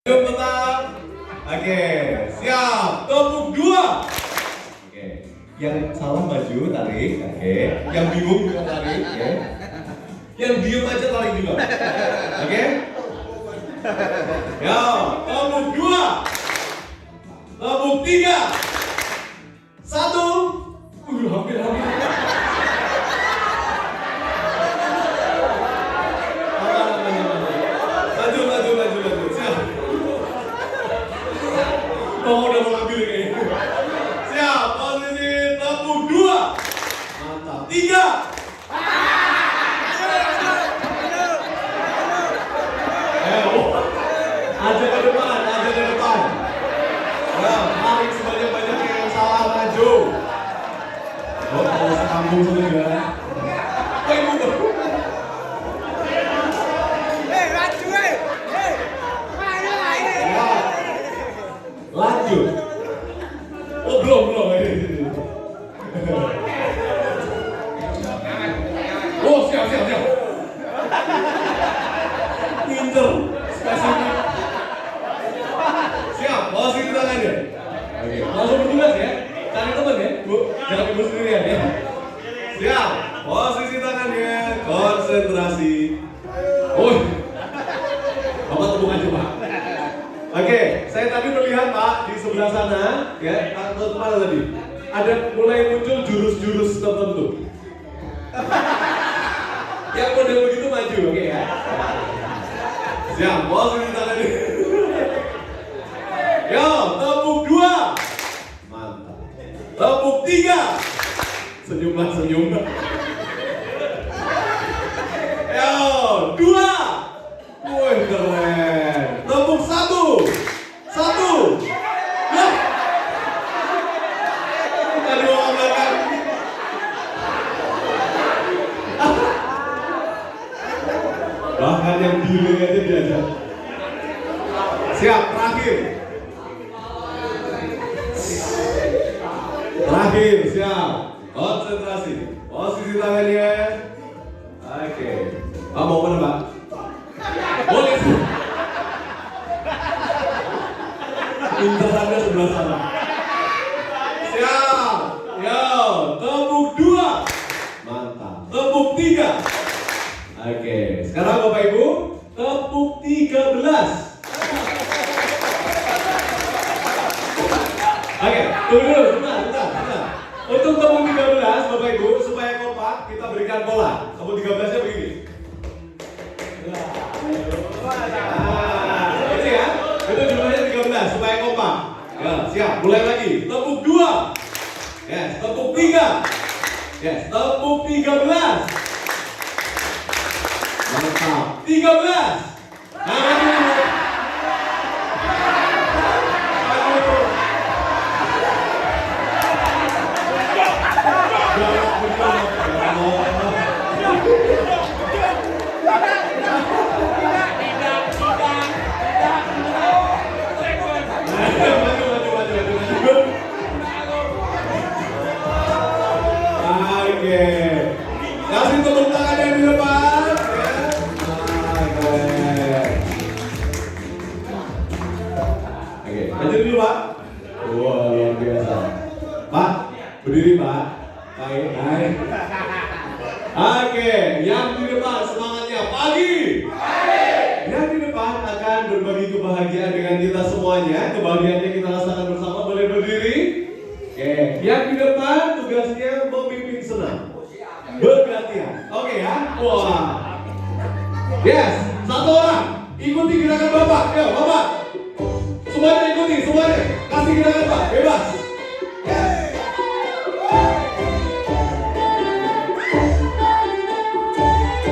Petang. Oke, siap. Tepuk 2. Oke. Yang salah maju tarik. Oke. Yang bingung juga tarik. Oke. Yang diem aja tarik juga. Oke. Ya, tepuk 2. Tepuk 3. 1. Hampir. Maju. Siap. Oh, udah mau ambil kayaknya. Siap, posisi tepuk 2. Mantap. 3. Aja ke depan. Ya, tarik sebanyak-banyaknya yang salah maju. Oh, tahu sekampung juga. Lanjut. Oh, belum. Oh, siap. Pinter, spesifik. Siap, posisi tangannya. Oke, langsung bertugas ya. Cari teman ya, Bu. Jangan ibu sendirian ya. Siap, posisi tangannya, konsentrasi. Oh, Bapak tepuk aja, Pak. Oke, saya tadi melihat Pak di sebelah sana, ya, atau mana tadi? Ada mulai muncul jurus-jurus tertentu. Yang model begitu maju, oke ya? Siap, posisi tangannya. Yo, tepuk 2. Mantap. Tepuk 3. Senyum. Yo, 2. Wih, keren. Tepuk 1. Ya. Tadi orang belakang. Bahkan yang delay aja diajak. Siap, terakhir, siap. Konsentrasi. Posisi tangannya. Oke. Pak mau mana, Pak? Boleh. Pintarannya sebelah sana. Siap. Yo, tepuk 2. Mantap. Tepuk 3. Oke. Sekarang Bapak Ibu, tepuk 13. Oke, tunggu dulu, sebentar. Untuk tepuk 13, Bapak Ibu, supaya kompak, kita berikan pola. Tepuk 13-nya begini. Ini ya, itu jumlahnya 13, supaya kompak. Ya, siap, mulai lagi. Tepuk 2. Yes, tepuk 3. Yes, tepuk 13. Mantap, 13. Oke, kasih tepuk tangan yang di depan. Oke, lanjut dulu Pak. Wah, luar biasa. Pak, berdiri Pak. Baik. Oke, yang di depan semangatnya pagi. Yang di depan akan berbagi kebahagiaan dengan kita semuanya. Kebahagiaannya kita rasakan bersama. Boleh berdiri. Oke, yang di depan tugasnya memimpin senam. Bergantian. Oke ya. Wah. Yes, satu orang ikuti gerakan Bapak. Yo, Bapak. Semuanya ikuti, semuanya. Kasih gerakan Pak, bebas.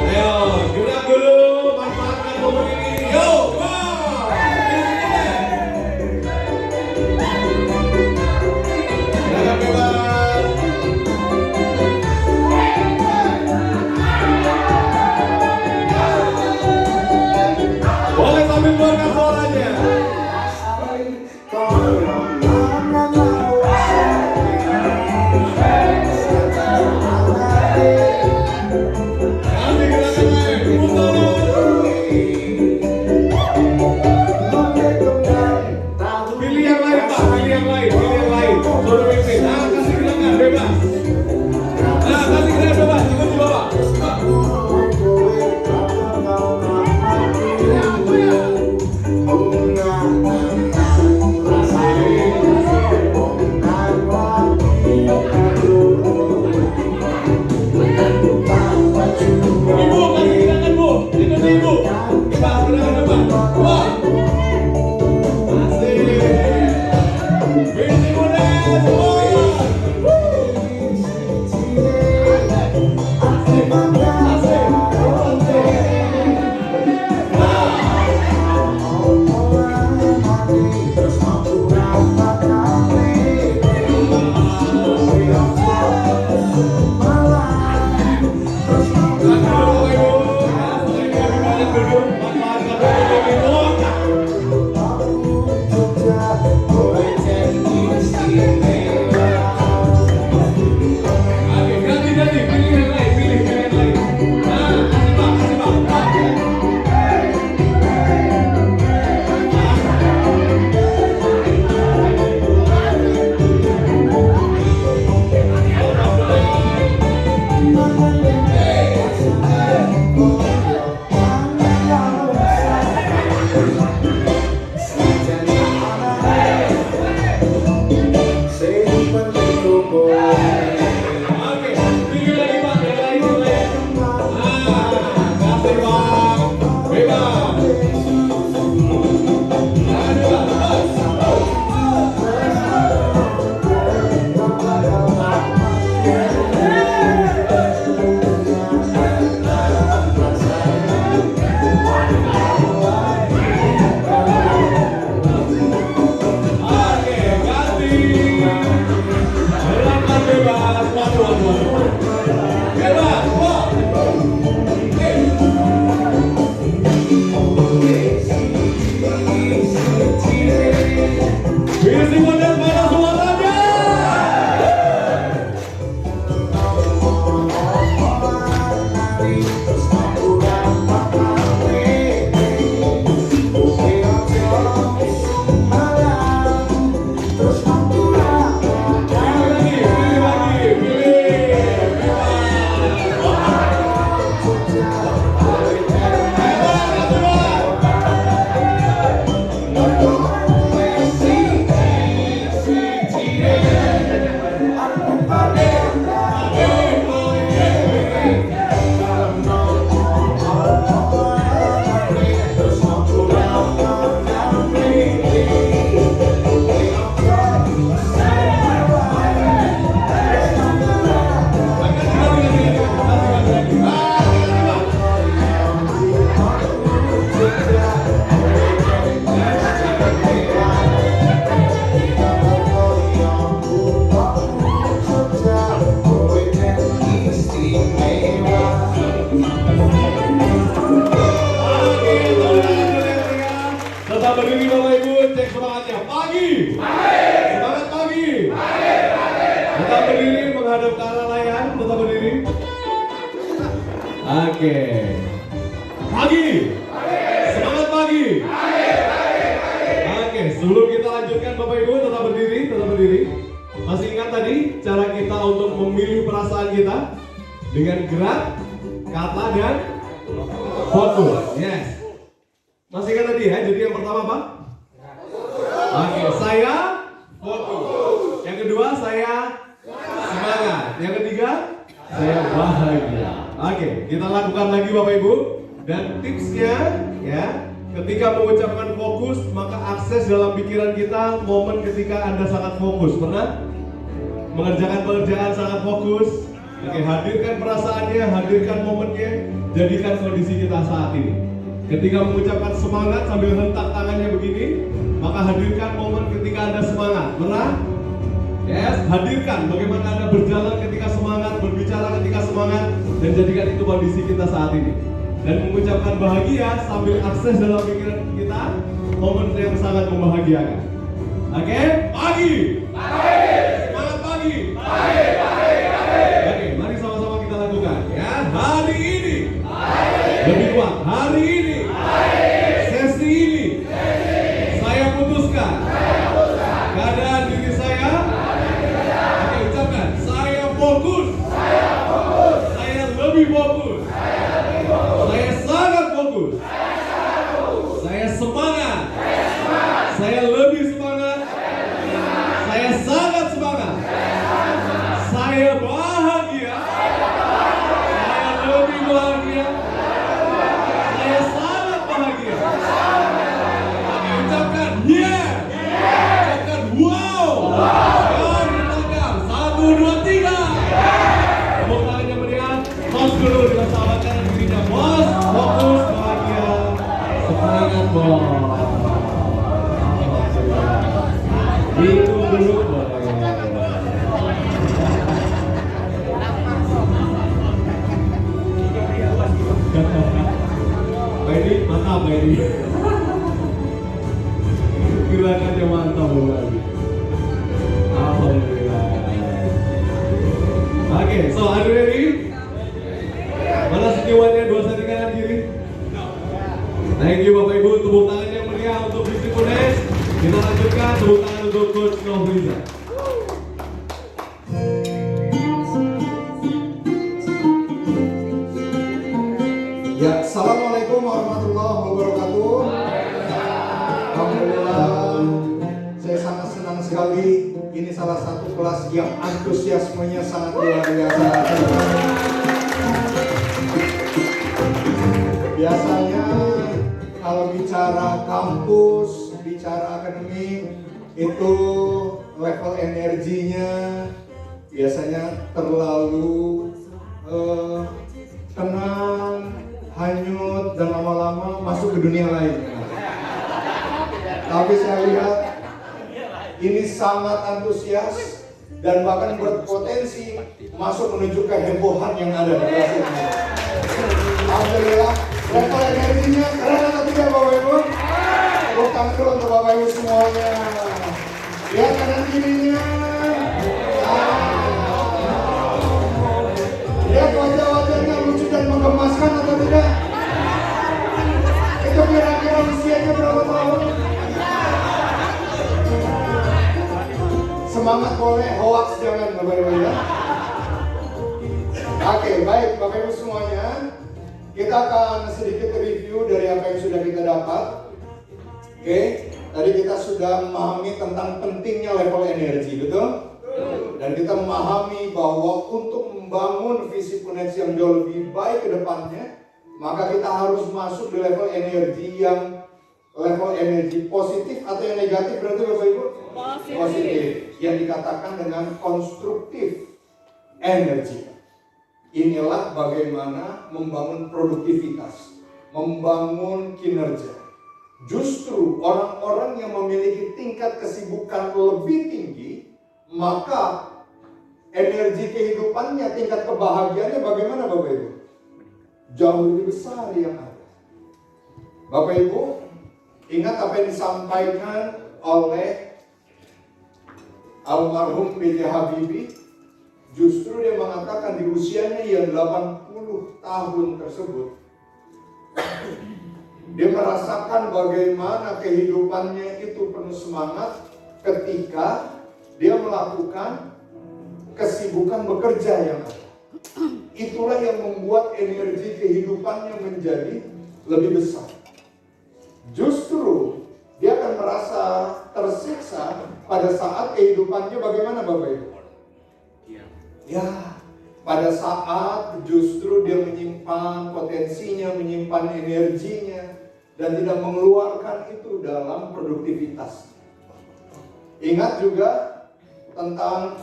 Ayo, gerak dulu, manfaatkan momen ini. Yo, wow. Gerakan bebas. Boleh sambil keluarkan suaranya. Ibu, cek semangatnya. Pagi. Semangat pagi. Tetap berdiri menghadap ke arah layar. Tetap berdiri. Oke. Pagi. Semangat pagi. Oke, sebelum kita lanjutkan Bapak Ibu, tetap berdiri, tetap berdiri. Masih ingat tadi cara kita untuk memilih perasaan kita dengan gerak, kata, dan fokus. Yes. Masih ingat tadi ya? Jadi yang pertama apa? Oke, saya fokus. Yang kedua saya semangat. Yang ketiga saya bahagia. Oke, kita lakukan lagi Bapak Ibu. Dan tipsnya ya, ketika mengucapkan fokus, maka akses dalam pikiran kita momen ketika Anda sangat fokus. Pernah mengerjakan pekerjaan sangat fokus? Oke, hadirkan perasaannya, hadirkan momennya, jadikan kondisi kita saat ini. Ketika mengucapkan semangat sambil hentak tangannya begini, maka hadirkan momen ketika Anda semangat. Pernah? Yes, hadirkan bagaimana Anda berjalan ketika semangat, berbicara ketika semangat, dan jadikan itu kondisi kita saat ini. Dan mengucapkan bahagia sambil akses dalam pikiran kita momen yang sangat membahagiakan. Oke, pagi. Semangat pagi. Oke, mari sama-sama kita lakukan ya. Hari ini lebih kuat. Hari ini sesi ini saya putuskan keadaan diri saya. Oke, ucapkan saya fokus. Saya lebih fokus. Saya sangat fokus. Saya semangat. Saya lebih semangat. Saya sangat semangat. Saya bahagia. Saya lebih bahagia. Saya sangat bahagia. Oke, ucapkan yeah. Ucapkan wow. Sekarang kita 1, 2, 3. Tepuk tangan yang meriah. Tos dulu dengan sahabat kanan dirinya. Bos, fokus, bahagia, semangat bos. Itu dulu bos. Baik, mantap Baik. Gerakannya mantap lagi. Alhamdulillah. Oke, so are you ready? Mana sejauhnya 2 cm kanan kiri? Thank you Bapak Ibu, tepuk tangan yang meriah untuk Visi Kunes. Kita lanjutkan, tepuk tangan untuk Coach Nofriza. Ya, assalamualaikum warahmatullahi wabarakatuh. Alhamdulillah, saya sangat senang sekali. Ini salah satu kelas yang antusiasmenya sangat luar biasa. Biasanya kalau bicara kampus, bicara akademik, itu level energinya biasanya terlalu tenang, hanyut, dan lama-lama masuk ke dunia lain. Tapi saya lihat ini sangat antusias dan bahkan berpotensi masuk menuju kehebohan yang ada di kelas ini. Alhamdulillah, level energinya keren atau tidak Bapak Ibu? Tepuk tangan dulu untuk Bapak Ibu semuanya. Lihat kanan kirinya. Lihat wajah-wajahnya lucu dan menggemaskan atau tidak? Itu kira-kira usianya berapa tahun? Semangat boleh, hoax jangan Bapak Ibu ya. Oke, baik Bapak Ibu semuanya. Kita akan sedikit review dari apa yang sudah kita dapat. Oke, tadi kita sudah memahami tentang pentingnya level energi, betul? Dan kita memahami bahwa untuk membangun visi Kunes yang jauh lebih baik ke depannya, maka kita harus masuk di level energi yang level energi positif atau yang negatif, berarti Bapak Ibu? Positif. Yang dikatakan dengan konstruktif energi. Inilah bagaimana membangun produktivitas, membangun kinerja. Justru orang-orang yang memiliki tingkat kesibukan lebih tinggi, maka energi kehidupannya, tingkat kebahagiaannya bagaimana Bapak Ibu? Jauh lebih besar yang ada. Bapak Ibu, Ingat apa yang disampaikan oleh almarhum B.J. Habibie? Justru dia mengatakan di usianya yang 80 tahun tersebut, dia merasakan bagaimana kehidupannya itu penuh semangat ketika dia melakukan kesibukan bekerja yang ada. Itulah yang membuat energi kehidupannya menjadi lebih besar. Justru dia akan merasa tersiksa pada saat kehidupannya bagaimana Bapak Ibu? Ya, pada saat justru dia menyimpan potensinya, menyimpan energinya, dan tidak mengeluarkan itu dalam produktivitas. Ingat juga tentang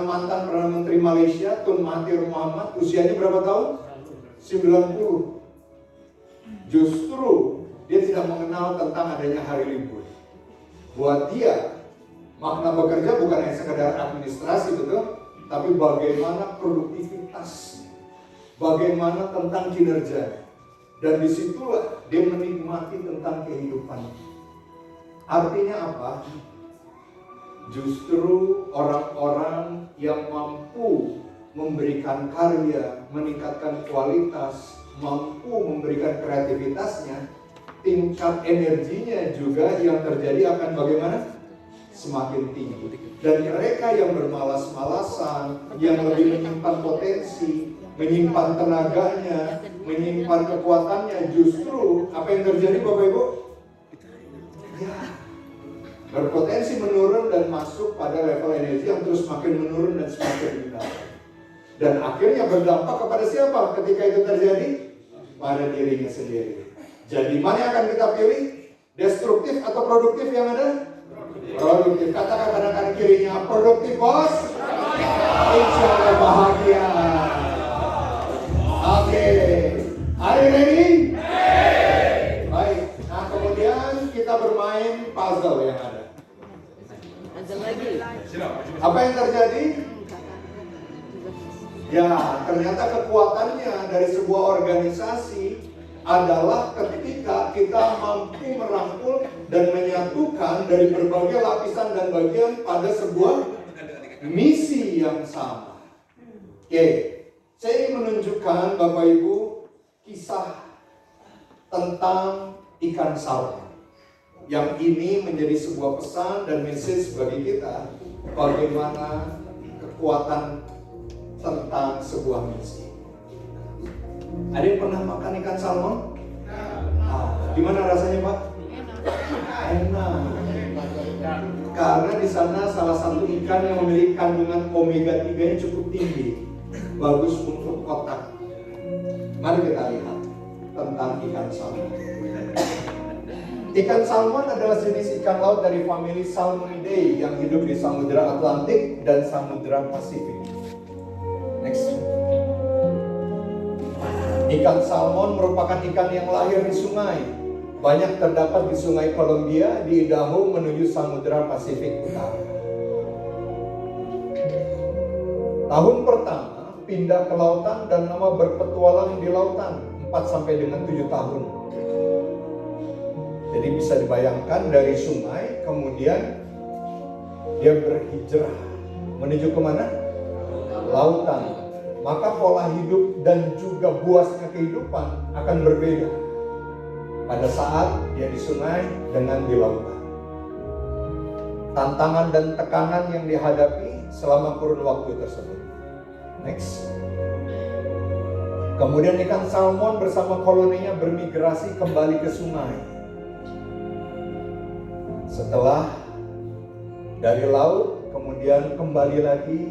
mantan Perdana Menteri Malaysia, Tun Mahathir Mohamad, usianya berapa tahun? 90. Justru dia tidak mengenal tentang adanya hari libur. Buat dia, makna bekerja bukan hanya sekedar administrasi, betul? Tapi bagaimana produktivitas, bagaimana tentang kinerja. Dan disitulah dia menikmati tentang kehidupan. Artinya apa? Justru orang-orang yang mampu memberikan karya, meningkatkan kualitas, mampu memberikan kreativitasnya, tingkat energinya juga yang terjadi akan bagaimana? Semakin tinggi. Dan mereka yang bermalas-malasan, yang lebih menyimpan potensi, menyimpan tenaganya, menyimpan kekuatannya, justru apa yang terjadi Bapak Ibu? Ya, berpotensi menurun dan masuk pada level energi yang terus makin menurun dan semakin rendah. Dan akhirnya berdampak kepada siapa ketika itu terjadi? Pada dirinya sendiri. Jadi mana yang akan kita pilih? Destruktif atau produktif yang ada? Produktif. Katakan kanan kirinya, produktif bos. Insya Allah bahagia. Oke, are you ready? Baik. Nah kemudian kita bermain puzzle yang ada. Apa yang terjadi? Ya, ternyata kekuatannya dari sebuah organisasi adalah ketika kita mampu merangkul dan menyatukan dari berbagai lapisan dan bagian pada sebuah misi yang sama. Oke, saya ingin menunjukkan Bapak Ibu kisah tentang ikan salmon. Yang ini menjadi sebuah pesan dan message bagi kita bagaimana kekuatan tentang sebuah misi. Ada yang pernah makan ikan salmon? Gimana rasanya Pak? Enak. Karena di sana salah satu ikan yang memiliki kandungan omega 3 yang cukup tinggi, bagus untuk otak. Mari kita lihat tentang ikan salmon. Ikan salmon adalah jenis ikan laut dari famili Salmonidae yang hidup di Samudra Atlantik dan Samudra Pasifik. Next. Ikan salmon merupakan ikan yang lahir di sungai. Banyak terdapat di Sungai Columbia, di Idaho menuju Samudra Pasifik Utara. Tahun pertama pindah ke lautan dan nama berpetualang di lautan 4 sampai dengan 7 tahun. Jadi bisa dibayangkan dari sungai kemudian dia berhijrah menuju kemana? Lautan. Maka pola hidup dan juga buasnya kehidupan akan berbeda pada saat dia di sungai dengan di lautan. Tantangan dan tekanan yang dihadapi selama kurun waktu tersebut. Next. Kemudian ikan salmon bersama koloninya bermigrasi kembali ke sungai. Setelah dari laut kemudian kembali lagi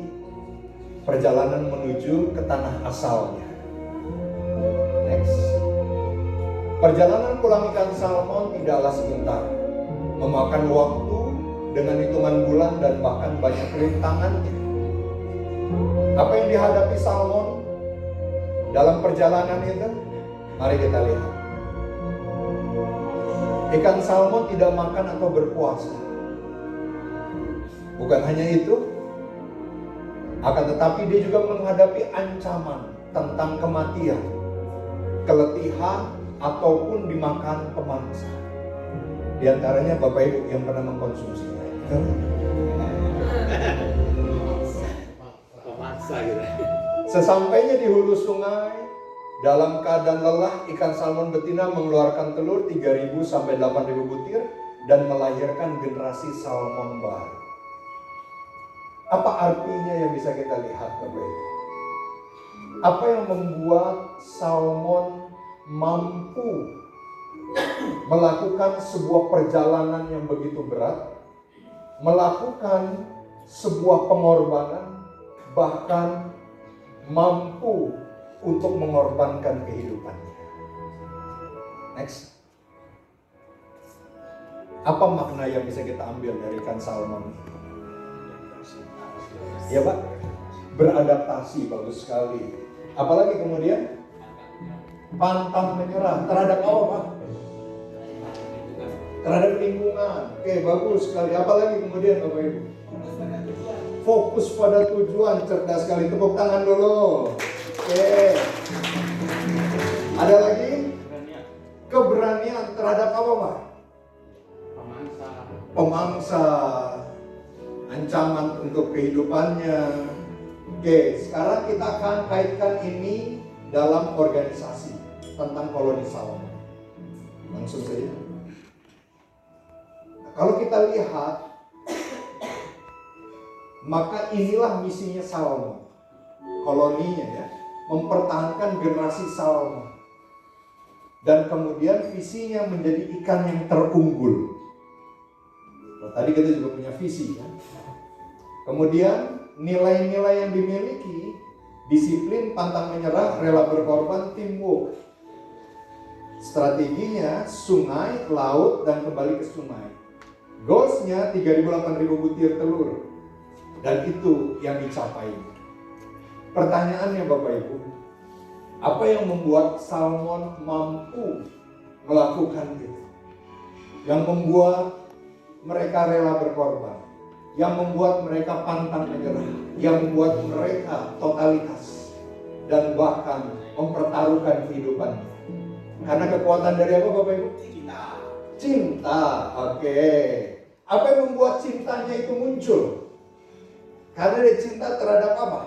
perjalanan menuju ke tanah asalnya. Next. Perjalanan pulang ikan salmon tidaklah sebentar. Memakan waktu dengan hitungan bulan dan bahkan banyak rintangannya. Apa yang dihadapi salmon dalam perjalanan itu? Mari kita lihat. Ikan salmon tidak makan atau berpuasa. Bukan hanya itu, akan tetapi dia juga menghadapi ancaman tentang kematian, keletihan, ataupun dimakan pemangsa. Di antaranya Bapak Ibu yang pernah mengkonsumsinya. Sesampainya di hulu sungai, dalam keadaan lelah, ikan salmon betina mengeluarkan telur 3.000 sampai 8.000 butir dan melahirkan generasi salmon baru. Apa artinya yang bisa kita lihat, Bapak Ibu? Apa yang membuat salmon mampu melakukan sebuah perjalanan yang begitu berat, melakukan sebuah pengorbanan, bahkan mampu untuk mengorbankan kehidupannya? Next. Apa makna yang bisa kita ambil dari ikan salmon? Ya Pak, beradaptasi, bagus sekali. Apalagi kemudian pantang menyerah terhadap apa Pak? Terhadap lingkungan. Oke, bagus sekali. Apalagi kemudian Bapak Ibu? Fokus pada tujuan, cerdas sekali. Tepuk tangan dulu. Oke. Ada lagi? Keberanian terhadap apa Pak? Pemangsa. Ancaman untuk kehidupannya. Oke, sekarang kita akan kaitkan ini dalam organisasi tentang koloni salmon. Langsung saja. Nah, kalau kita lihat, maka inilah misinya salmon. Koloninya ya, mempertahankan generasi salmon. Dan kemudian visinya menjadi ikan yang terunggul. Nah, tadi kita juga punya visi kan. Kemudian nilai-nilai yang dimiliki, disiplin, pantang menyerah, rela berkorban, teamwork. Strateginya sungai, laut, dan kembali ke sungai. Goalsnya 3.000-8.000 butir telur. Dan itu yang dicapai. Pertanyaannya Bapak Ibu, apa yang membuat salmon mampu melakukan itu? Yang membuat mereka rela berkorban, yang membuat mereka pantang menyerah, yang membuat mereka totalitas, dan bahkan mempertaruhkan kehidupannya. Karena kekuatan dari apa Bapak Ibu? Cinta. Oke. Apa yang membuat cintanya itu muncul? Karena dia cinta terhadap apa?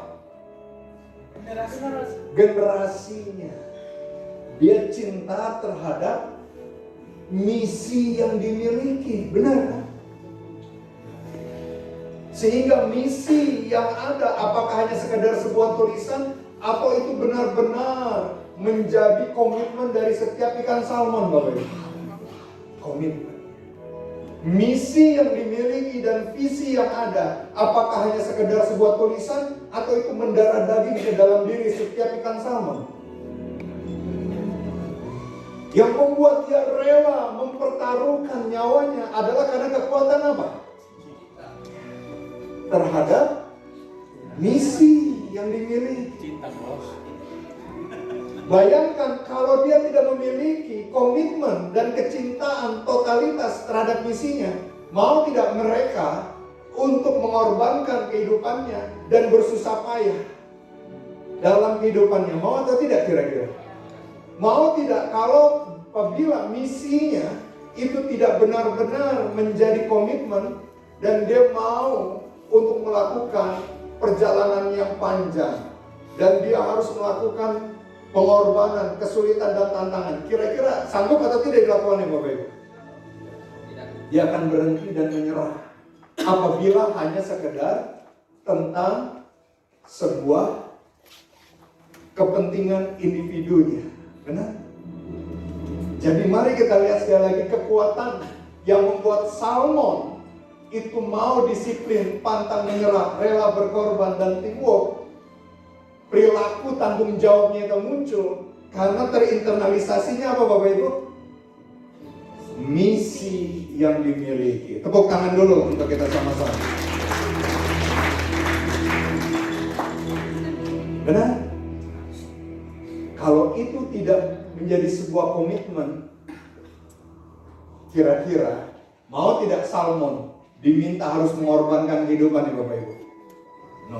Generasinya. Dia cinta terhadap misi yang dimiliki. Benar kan? Sehingga misi yang ada, apakah hanya sekedar sebuah tulisan, atau itu benar-benar menjadi komitmen dari setiap ikan salmon, Bapak Ibu. Komitmen. Misi yang dimiliki dan visi yang ada, apakah hanya sekedar sebuah tulisan, atau itu mendarah daging ke dalam diri setiap ikan salmon. Yang membuat dia rela mempertaruhkan nyawanya adalah karena kekuatan apa? Terhadap misi yang dimiliki. Bayangkan kalau dia tidak memiliki komitmen dan kecintaan totalitas terhadap misinya, mau tidak mereka untuk mengorbankan kehidupannya dan bersusah payah dalam kehidupannya, mau atau tidak kira-kira? Mau tidak kalau apabila misinya itu tidak benar-benar menjadi komitmen dan dia mau untuk melakukan perjalanan yang panjang dan dia harus melakukan pengorbanan, kesulitan dan tantangan, kira-kira sanggup atau tidak dilakukan ya Bapak Ibu? Dia akan berhenti dan menyerah apabila hanya sekedar tentang sebuah kepentingan individunya. Benar? Jadi mari kita lihat sekali lagi kekuatan yang membuat salmon itu mau disiplin, pantang menyerah, rela berkorban dan teamwork. Perilaku tanggung jawabnya itu muncul karena terinternalisasinya apa Bapak Ibu? Misi yang dimiliki. Tepuk tangan dulu untuk kita sama-sama. Benar? Kalau itu tidak menjadi sebuah komitmen, kira-kira mau tidak salmon diminta harus mengorbankan kehidupan Bapak Ibu? No.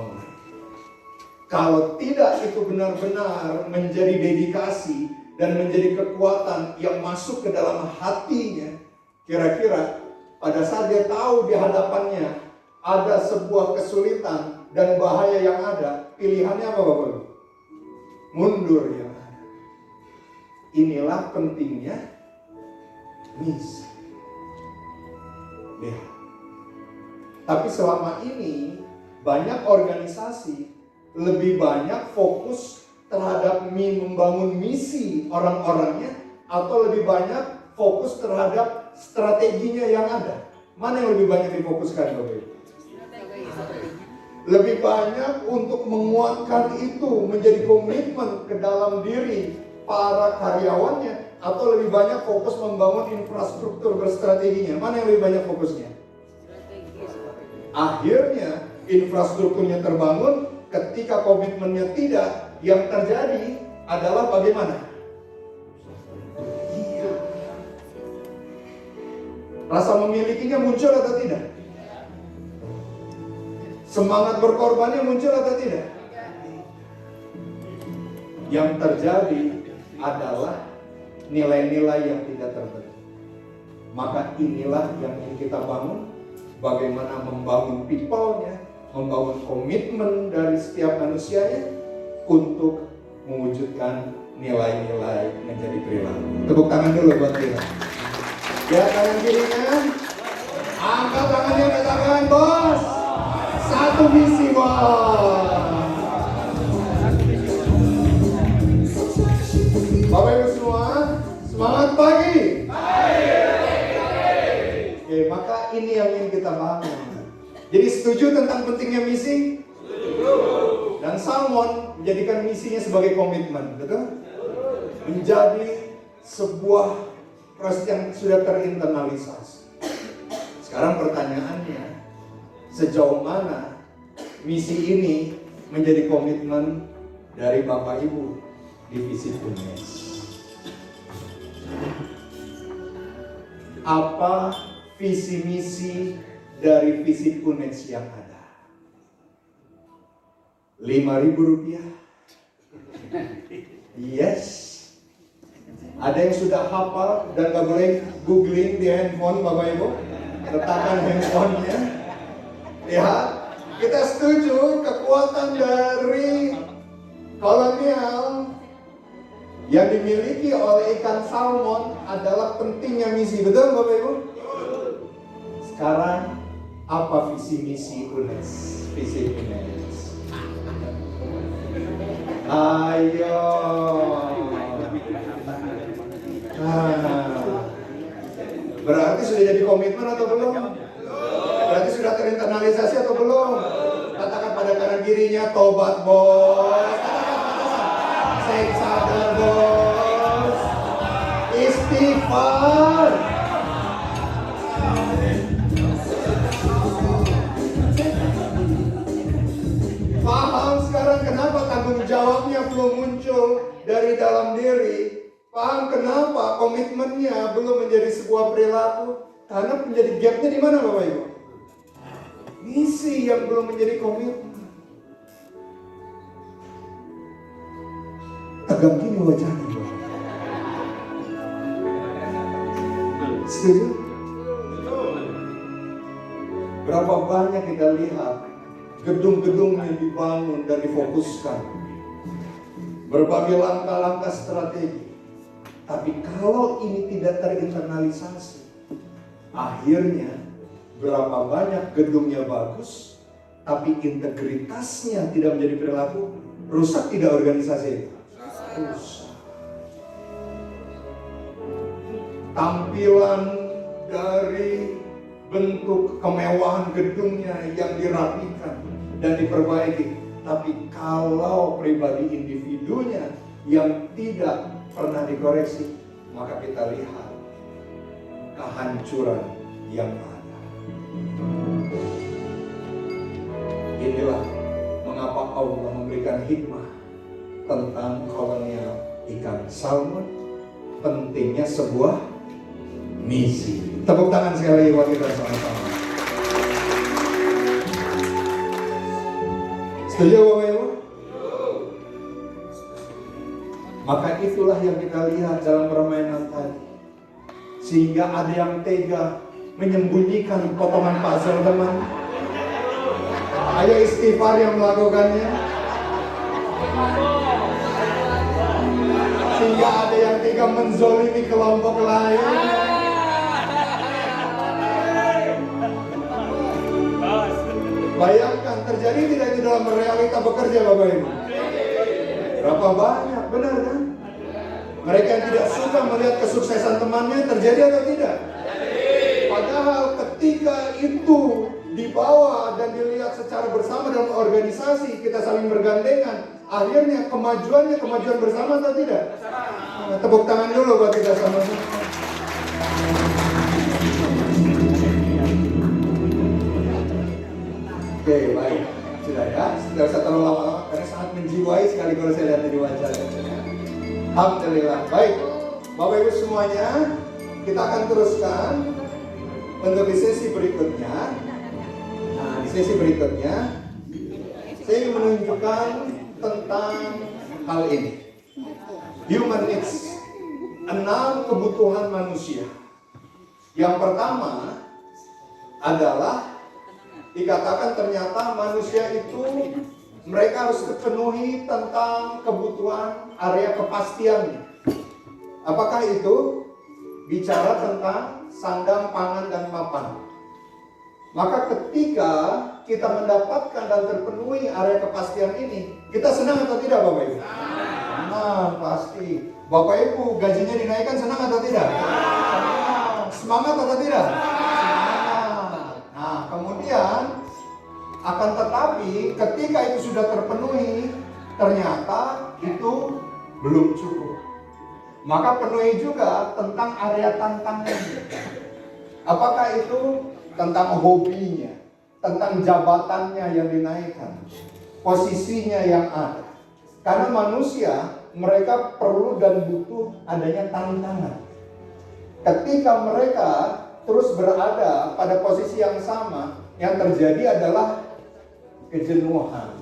Kalau tidak itu benar-benar menjadi dedikasi dan menjadi kekuatan yang masuk ke dalam hatinya, Kira-kira pada saat dia tahu di hadapannya ada sebuah kesulitan dan bahaya yang ada, pilihannya apa Bapak Ibu? Mundur yang ada. Inilah pentingnya misi. Lihat. Tapi selama ini banyak organisasi lebih banyak fokus terhadap membangun misi orang-orangnya atau lebih banyak fokus terhadap strateginya yang ada. Mana yang lebih banyak difokuskan Bapak Ibu? Lebih banyak untuk menguatkan itu menjadi komitmen ke dalam diri para karyawannya atau lebih banyak fokus membangun infrastruktur berstrateginya. Mana yang lebih banyak fokusnya? Akhirnya infrastrukturnya terbangun, ketika komitmennya tidak, yang terjadi adalah bagaimana? Iya. Rasa memilikinya muncul atau tidak? Semangat berkorbannya muncul atau tidak? Yang terjadi adalah nilai-nilai yang tidak terbentuk. Maka inilah yang ingin kita bangun. Bagaimana membangun people-nya, membangun komitmen dari setiap manusianya untuk mewujudkan nilai-nilai menjadi perilaku. Tepuk tangan dulu buat kita. Ya, tangan kirinya. Angkat tangannya, katakan bos. Satu misi bos. Bapak Ibu semua, semangat pagi. Oke, maka ini yang ingin kita bangun. Jadi setuju tentang pentingnya misi? Setuju. Dan Salmon menjadikan misinya sebagai komitmen, betul? Menjadi sebuah proses yang sudah terinternalisasi. Sekarang pertanyaannya, sejauh mana misi ini menjadi komitmen dari Bapak Ibu Divisi UNES? Apa visi misi dari visi UNES yang ada? Rp5.000? Yes. Ada yang sudah hafal dan gak boleh googling di handphone Bapak Ibu? Letakkan handphonenya. Lihat, kita setuju kekuatan dari kolonial yang dimiliki oleh ikan salmon adalah pentingnya misi. Betul Bapak Ibu? Sekarang apa visi misi UNES? Visi UNES. Ayo. Berarti sudah jadi komitmen atau belum? Berarti sudah terinternalisasi atau belum? Katakan pada kanan kirinya, tobat bos. Saya sadar bos. Istighfar. Paham sekarang kenapa tanggung jawabnya belum muncul dari dalam diri? Paham kenapa komitmennya belum menjadi sebuah perilaku? Karena menjadi gapnya di mana Bapak Ibu? Misi yang belum menjadi komitmen. Tegak gini wajahnya Bapak. Setuju? Berapa banyak kita lihat gedung-gedung yang dibangun dan difokuskan, berbagai langkah-langkah strategi. Tapi kalau ini tidak terinternalisasi, akhirnya berapa banyak gedungnya bagus, tapi integritasnya tidak menjadi perilaku. Rusak tidak organisasi itu? Rusak. Tampilan dari bentuk kemewahan gedungnya yang dirapikan dan diperbaiki, tapi kalau pribadi individunya yang tidak pernah dikoreksi, maka kita lihat kehancuran yang ada. Inilah mengapa Allah memberikan hikmah tentang kolonial ikan salmon, pentingnya sebuah misi. Tepuk tangan sekali buat kita sama-sama. Setuju Bapak Ibu? Maka itulah yang kita lihat dalam permainan tadi. Sehingga ada yang tega menyembunyikan potongan puzzle teman. Ayo istighfar yang melakukannya. Sehingga ada yang tega menzolimi kelompok lain. Bayangkan terjadi tidak itu dalam realita bekerja Bapak Ibu? Berapa banyak, benar kan? Mereka yang tidak suka melihat kesuksesan temannya terjadi atau tidak? Padahal ketika itu dibawa dan dilihat secara bersama dalam organisasi, kita saling bergandengan, akhirnya kemajuannya kemajuan bersama atau tidak? Nah, tepuk tangan dulu buat kita sama-sama. Oke, baik. Sudah ya, tidak usah terlalu lama-lama karena sangat menjiwai sekali kalau saya lihat dari wajahnya. Alhamdulillah. Baik, Bapak Ibu semuanya, kita akan teruskan untuk di sesi berikutnya. Nah, di sesi berikutnya saya ingin menunjukkan tentang hal ini. Human needs, 6 kebutuhan manusia. Yang pertama adalah dikatakan ternyata manusia itu mereka harus terpenuhi tentang kebutuhan area kepastian. Apakah itu? Bicara tentang sandang, pangan, dan mapan. Maka ketika kita mendapatkan dan terpenuhi area kepastian ini, kita senang atau tidak Bapak Ibu? Senang, pasti. Bapak Ibu gajinya dinaikkan senang atau tidak? Senang. Semangat atau tidak? Nah, kemudian akan tetapi ketika itu sudah terpenuhi, ternyata itu belum cukup. Maka penuhi juga tentang area tantangan. Apakah itu tentang hobinya, tentang jabatannya yang dinaikkan, posisinya yang ada. Karena manusia mereka perlu dan butuh adanya tantangan. Ketika mereka terus berada pada posisi yang sama, yang terjadi adalah kejenuhan,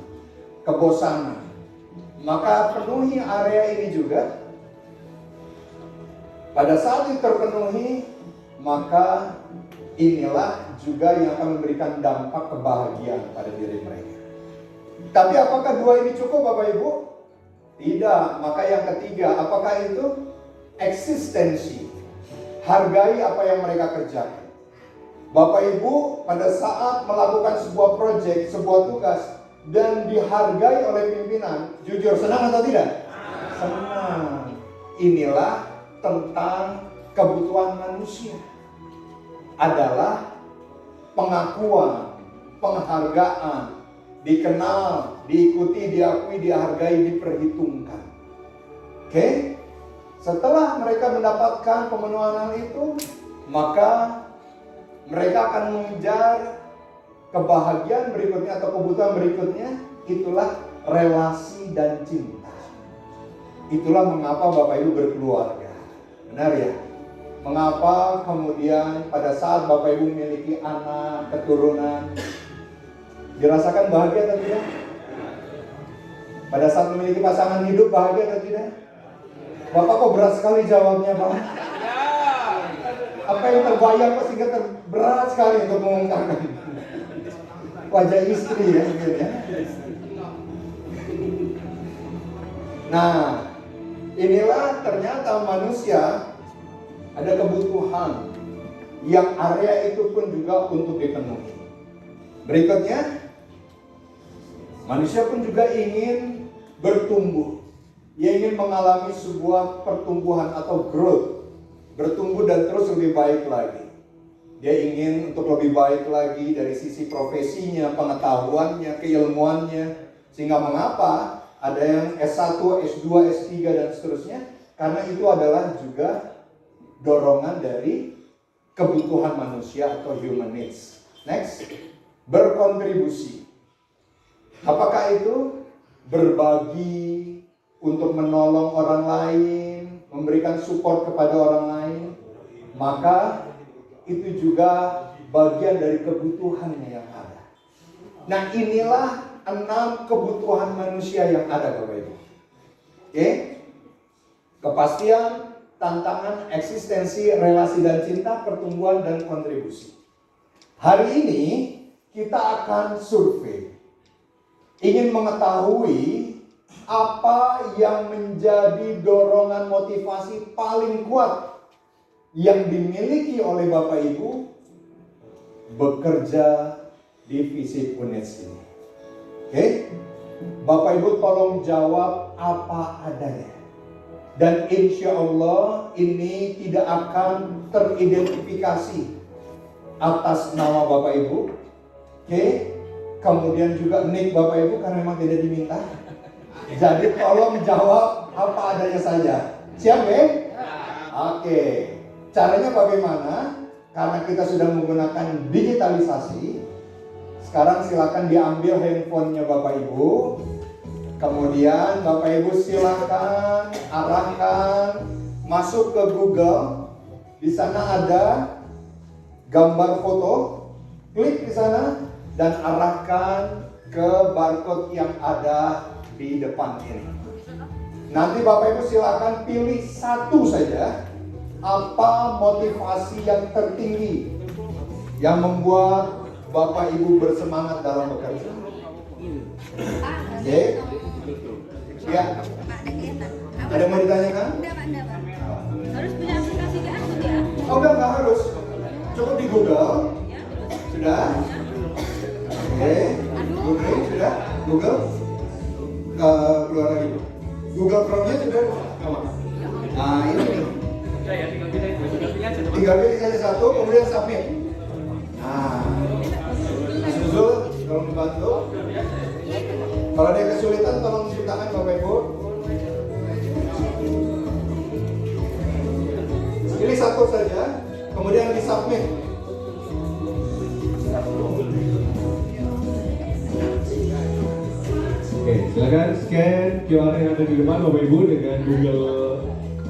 kebosanan. Maka penuhi area ini juga. Pada saat itu terpenuhi, maka inilah juga yang akan memberikan dampak kebahagiaan pada diri mereka. Tapi apakah 2 ini cukup Bapak Ibu? Tidak. Maka yang ketiga, apakah itu? Eksistensi. Hargai apa yang mereka kerjakan. Bapak Ibu pada saat melakukan sebuah proyek, sebuah tugas dan dihargai oleh pimpinan, jujur senang atau tidak? Senang. Inilah tentang kebutuhan manusia. Adalah pengakuan, penghargaan, dikenal, diikuti, diakui, dihargai, diperhitungkan. Oke? Setelah mereka mendapatkan pemenuhan hal itu, maka mereka akan mengejar kebahagiaan berikutnya atau kebutuhan berikutnya. Itulah relasi dan cinta. Itulah mengapa Bapak Ibu berkeluarga. Benar ya? Mengapa kemudian pada saat Bapak Ibu memiliki anak, keturunan, dirasakan bahagia atau tidak? Pada saat memiliki pasangan hidup bahagia atau tidak? Bapak kok berat sekali jawabnya Pak? Apa yang terbayang kok sehingga berat sekali untuk mengungkapkan? Wajah istri ya mungkin ya. Nah, inilah ternyata manusia ada kebutuhan yang area itu pun juga untuk dipenuhi. Berikutnya, manusia pun juga ingin bertumbuh. Dia ingin mengalami sebuah pertumbuhan atau growth. Bertumbuh dan terus lebih baik lagi. Dia ingin untuk lebih baik lagi dari sisi profesinya, pengetahuannya, keilmuannya. Sehingga mengapa ada yang S1, S2, S3 dan seterusnya? Karena itu adalah juga dorongan dari kebutuhan manusia atau human needs. Next, berkontribusi. Apakah itu berbagi untuk menolong orang lain, memberikan support kepada orang lain? Maka itu juga bagian dari kebutuhannya yang ada. Nah, inilah 6 kebutuhan manusia yang ada Bapak Ibu. Oke? Kepastian, tantangan eksistensi, relasi dan cinta, pertumbuhan dan kontribusi. Hari ini kita akan survei. Ingin mengetahui apa yang menjadi dorongan motivasi paling kuat yang dimiliki oleh Bapak Ibu bekerja di Visip UNES ini. Oke? Bapak Ibu tolong jawab apa adanya. Dan insya Allah ini tidak akan teridentifikasi atas nama Bapak Ibu. Oke? Kemudian juga nick Bapak Ibu karena memang tidak diminta. Jadi tolong jawab apa adanya saja. Siap ya? Oke. Caranya bagaimana? Karena kita sudah menggunakan digitalisasi. Sekarang silakan diambil handphonenya Bapak Ibu. Kemudian Bapak Ibu silakan arahkan masuk ke Google. Di sana ada gambar foto. Klik di sana dan arahkan ke barcode yang ada di depan ini. Nanti Bapak Ibu silakan pilih satu saja. Apa motivasi yang tertinggi yang membuat Bapak Ibu bersemangat dalam bekerja? Oke? Ya. Ada yang mau ditanyakan? Harus punya aplikasi ke akun ya? Oh enggak harus. Cukup di Google. Sudah? Oke. Google sudah? Google? Keluar lagi. Google Chrome-nya sudah? Nah ini nih. Tinggal pilih saja satu, kemudian submit. Nah, Susul, tolong membantu. Kalau ada kesulitan, tolong cuci tangan Bapak Ibu. Pilih satu saja, kemudian di submit. Oke, silakan scan QR yang ada di depan Bapak Ibu dengan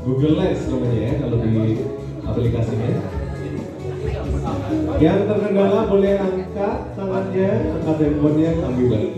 Google Lens namanya ya kalau di aplikasinya. Yang terkendala boleh angkat tangannya, angkat handphonenya, ambil balik.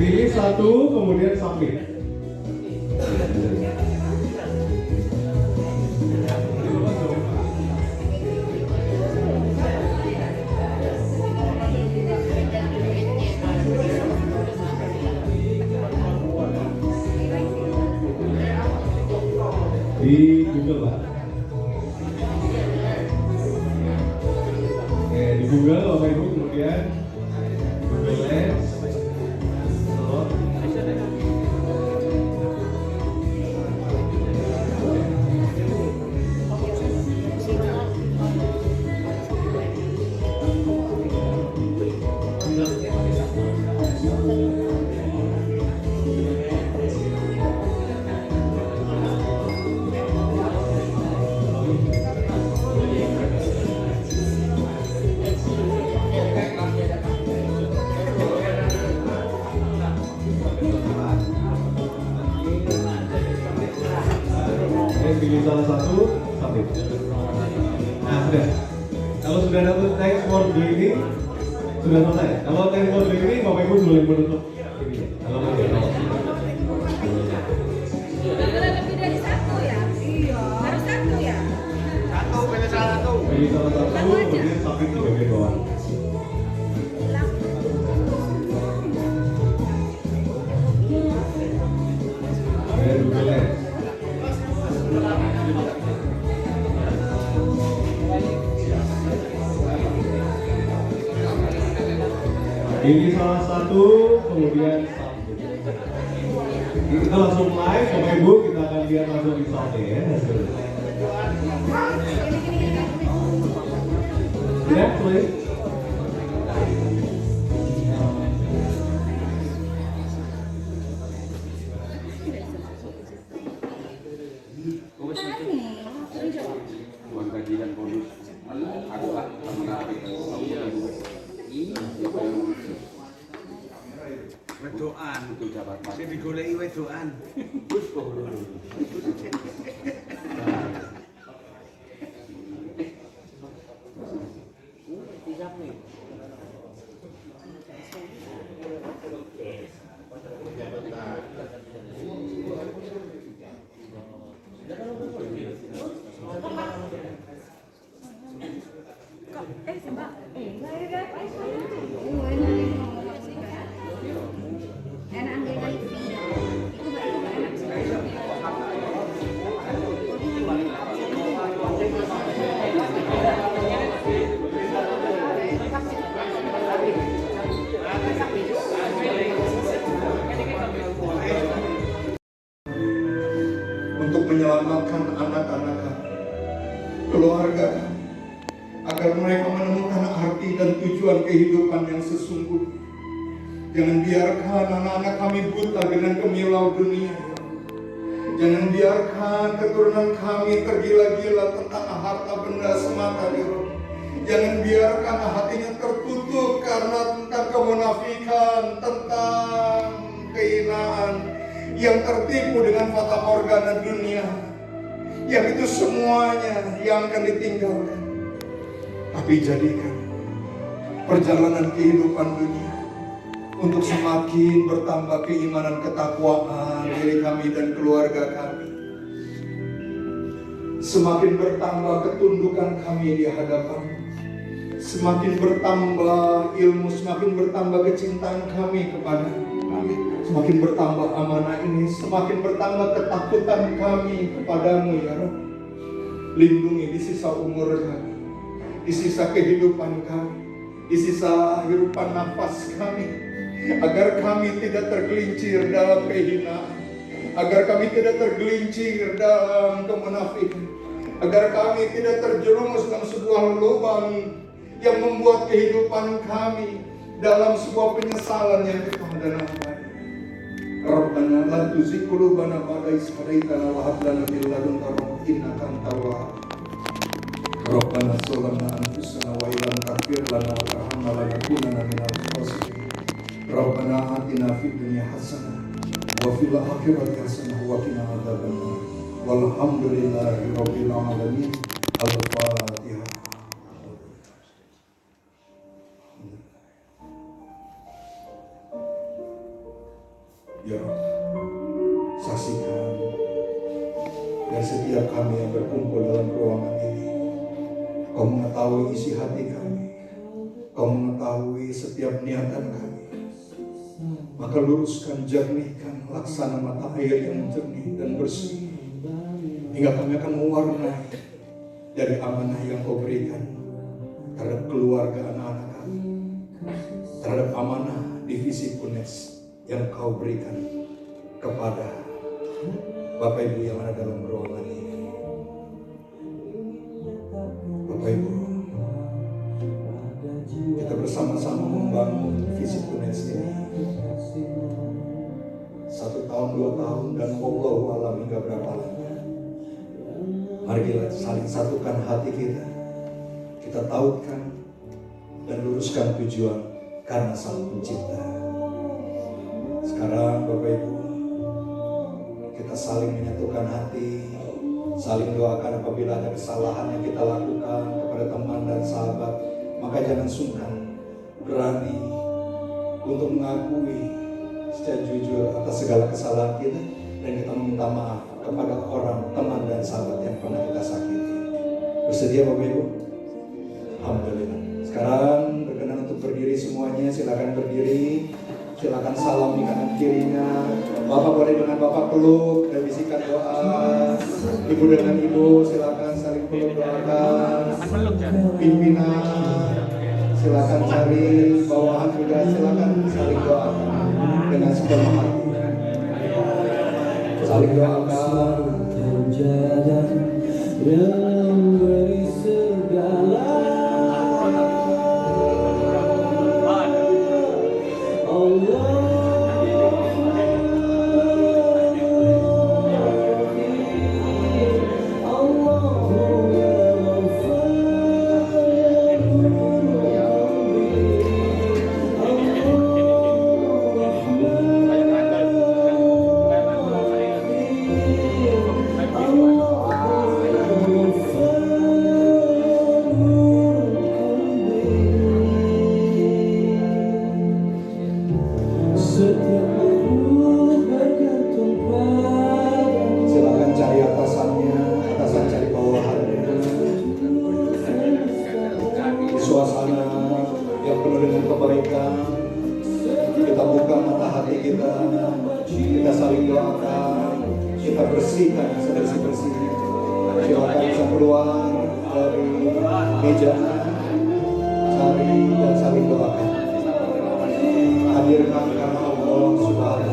Pilih satu, kemudian submit. Di Google Pak. Oke, di Google Bapak Ibu kemudian Google Lens. Pilih salah satu, submit. Nah, sudah. Kalau sudah dapat thanks for joining, sudah selesai. Kalau thanks for joining, Bapak Ibu boleh menutup ini. Kalau mau ya. Lebih dari satu ya? Iya. Harus satu ya? Pilih salah satu, kemudian submit di bagian bawah. Dan Google Lens. Pilih salah satu, kemudian submit. Kita langsung live, Bapak Ibu, kita akan lihat langsung resultnya ya. Sudah, play. Tuan. Untuk menyelamatkan anak-anak kami, keluarga kami, agar mereka menemukan arti dan tujuan kehidupan yang sesungguhnya. Jangan biarkan anak-anak kami buta dengan kemilau dunia. Jangan biarkan keturunan kami tergila-gila tentang harta benda semata ya Rob. Jangan biarkan hatinya tertutup karena tentang kemunafikan, tentang kehinaan, yang tertipu dengan fata morgana dunia, yang itu semuanya yang akan ditinggalkan. Tapi jadikan perjalanan kehidupan dunia untuk semakin bertambah keimanan ketakwaan diri kami dan keluarga kami, semakin bertambah ketundukan kami di hadapan, semakin bertambah ilmu, semakin bertambah kecintaan kami kepada semakin bertambah amanah ini, semakin bertambah ketakutan kami kepadamu ya Rabb. Lindungi di sisa umur kami, di sisa kehidupan kami, di sisa hirupan nafas kami, agar kami tidak tergelincir dalam kehinaan, agar kami tidak tergelincir dalam kemunafikan, agar kami tidak terjerumus dalam sebuah lubang yang membuat kehidupan kami dalam sebuah penyesalan yang kekal dan abadi. Rabbana la tuzigh qulubana ba'da idh hadaytana wa hab lana min ladunka rahmatan innaka antal wahhab. Rabbana zalamna anfusana wa illam taghfir lana wa tarhamna lanakunanna minal khasirin. Rabbana atina fid dunya hasanah wa fil akhirati hasanah wa qina adzabannar. Walhamdulillahi rabbil alamin. Al-Fatihah. Ya Rabb, saksikan dan setiap kami yang berkumpul dalam ruangan ini, Kau mengetahui isi hati kami, Kau mengetahui setiap niatan kami. Maka luruskan, jernihkan, laksana mata air yang jernih dan bersih, hingga kami akan mewarnai dari amanah yang Kau berikan terhadap keluarga anak-anak kami, terhadap amanah divisi PUNES yang Kau berikan kepada Bapak Ibu yang ada dalam ruangan ini. Bapak Ibu, kita bersama-sama membangun visi PUNES ini 1 tahun, 2 tahun, dan wallahu alam hingga berapa lama. Mari kita saling satukan hati kita tautkan dan luruskan tujuan karena Sang Pencipta. Sekarang Bapak Ibu, kita saling menyatukan hati, saling doakan apabila ada kesalahan yang kita lakukan kepada teman dan sahabat. Maka jangan sungkan, berani untuk mengakui secara jujur atas segala kesalahan kita, dan kita meminta maaf kepada orang, teman dan sahabat yang pernah kita sakiti. Bersedia Bapak Ibu? Alhamdulillah. Sekarang berkenan untuk berdiri semuanya, silakan berdiri. Silakan salam di kanan kirinya. Bapak boleh dengan Bapak peluk dan bisikan doa. Ibu dengan Ibu silakan saling peluk doakan. Pimpinan silakan cari, bawahan juga silakan saling doakan dengan sepenuh hati. Saling doakan. bisa keluar dari meja, cari dan saling doakan. Hadirkan karena Allah sudah ada.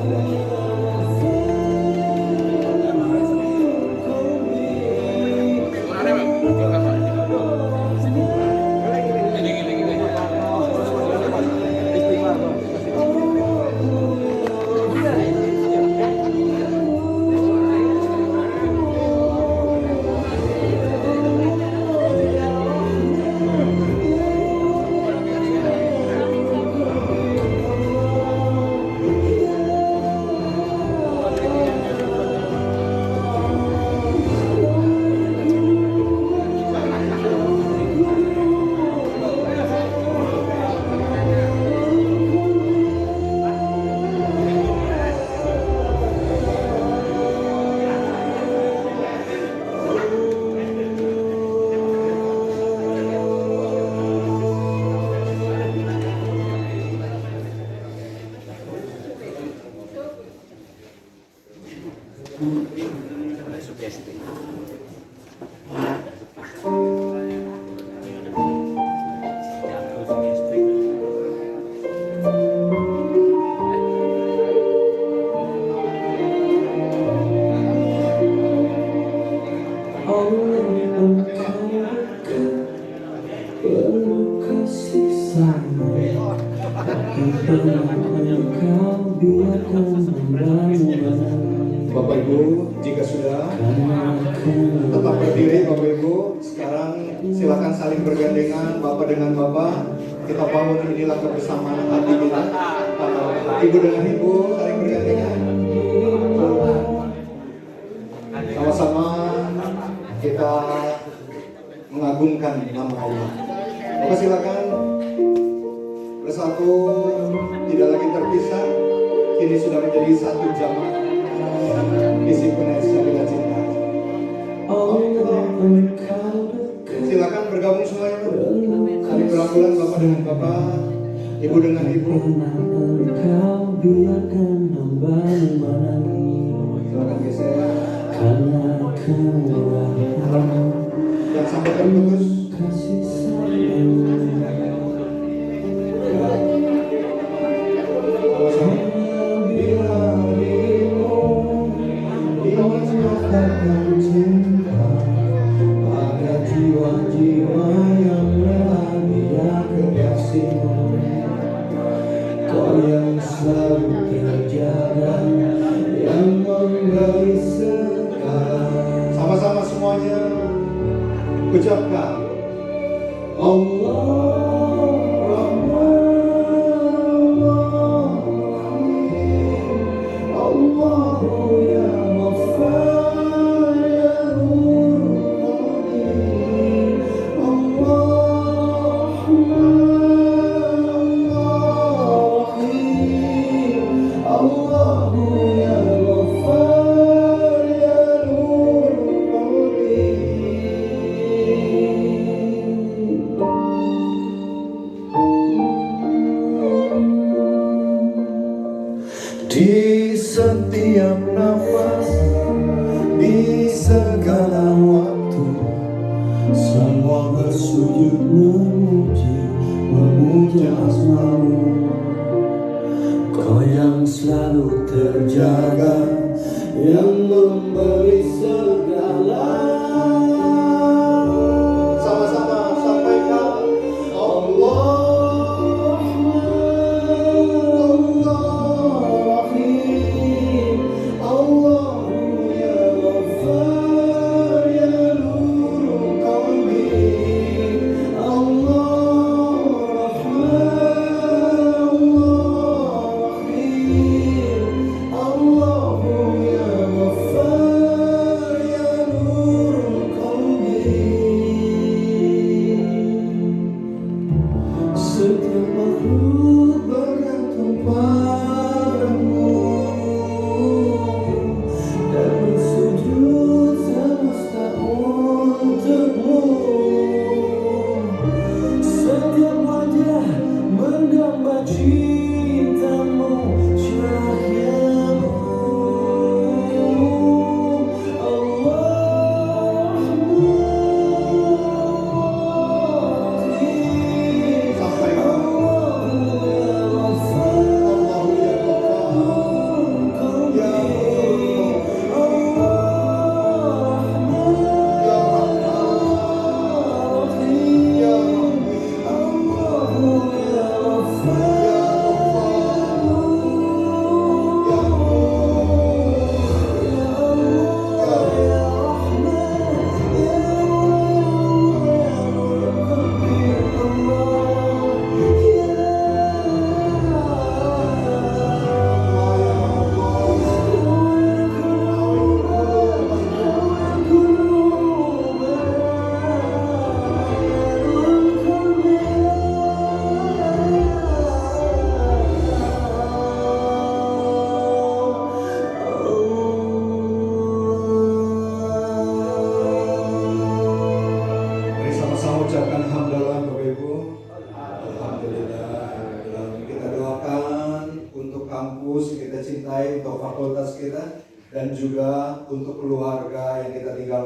Bapak Ibu, jika sudah tetap berdiri Bapak Ibu. Sekarang silakan saling bergandengan Bapak dengan Bapak. Kita bangun inilah kebersamaan hati kita. Ibu dengan Ibu saling bergandengan. Sama-sama kita mengagungkan nama Allah. Bapak silakan bersatu, tidak lagi terpisah. Kini sudah menjadi satu jamaah. Isi Indonesia dengan cinta. Silakan bergabung semuanya. Saling berangkulan Bapak dengan Bapak, Ibu dengan Ibu. Silakan geser. Jangan sampai terputus. Sama-sama semuanya ucapkan Allah di setiap nafas, di segala waktu, semua bersujud memuja asmamu. Kau yang selalu terjaga, yang memberi segala. Sama-sama sampaikan Allah.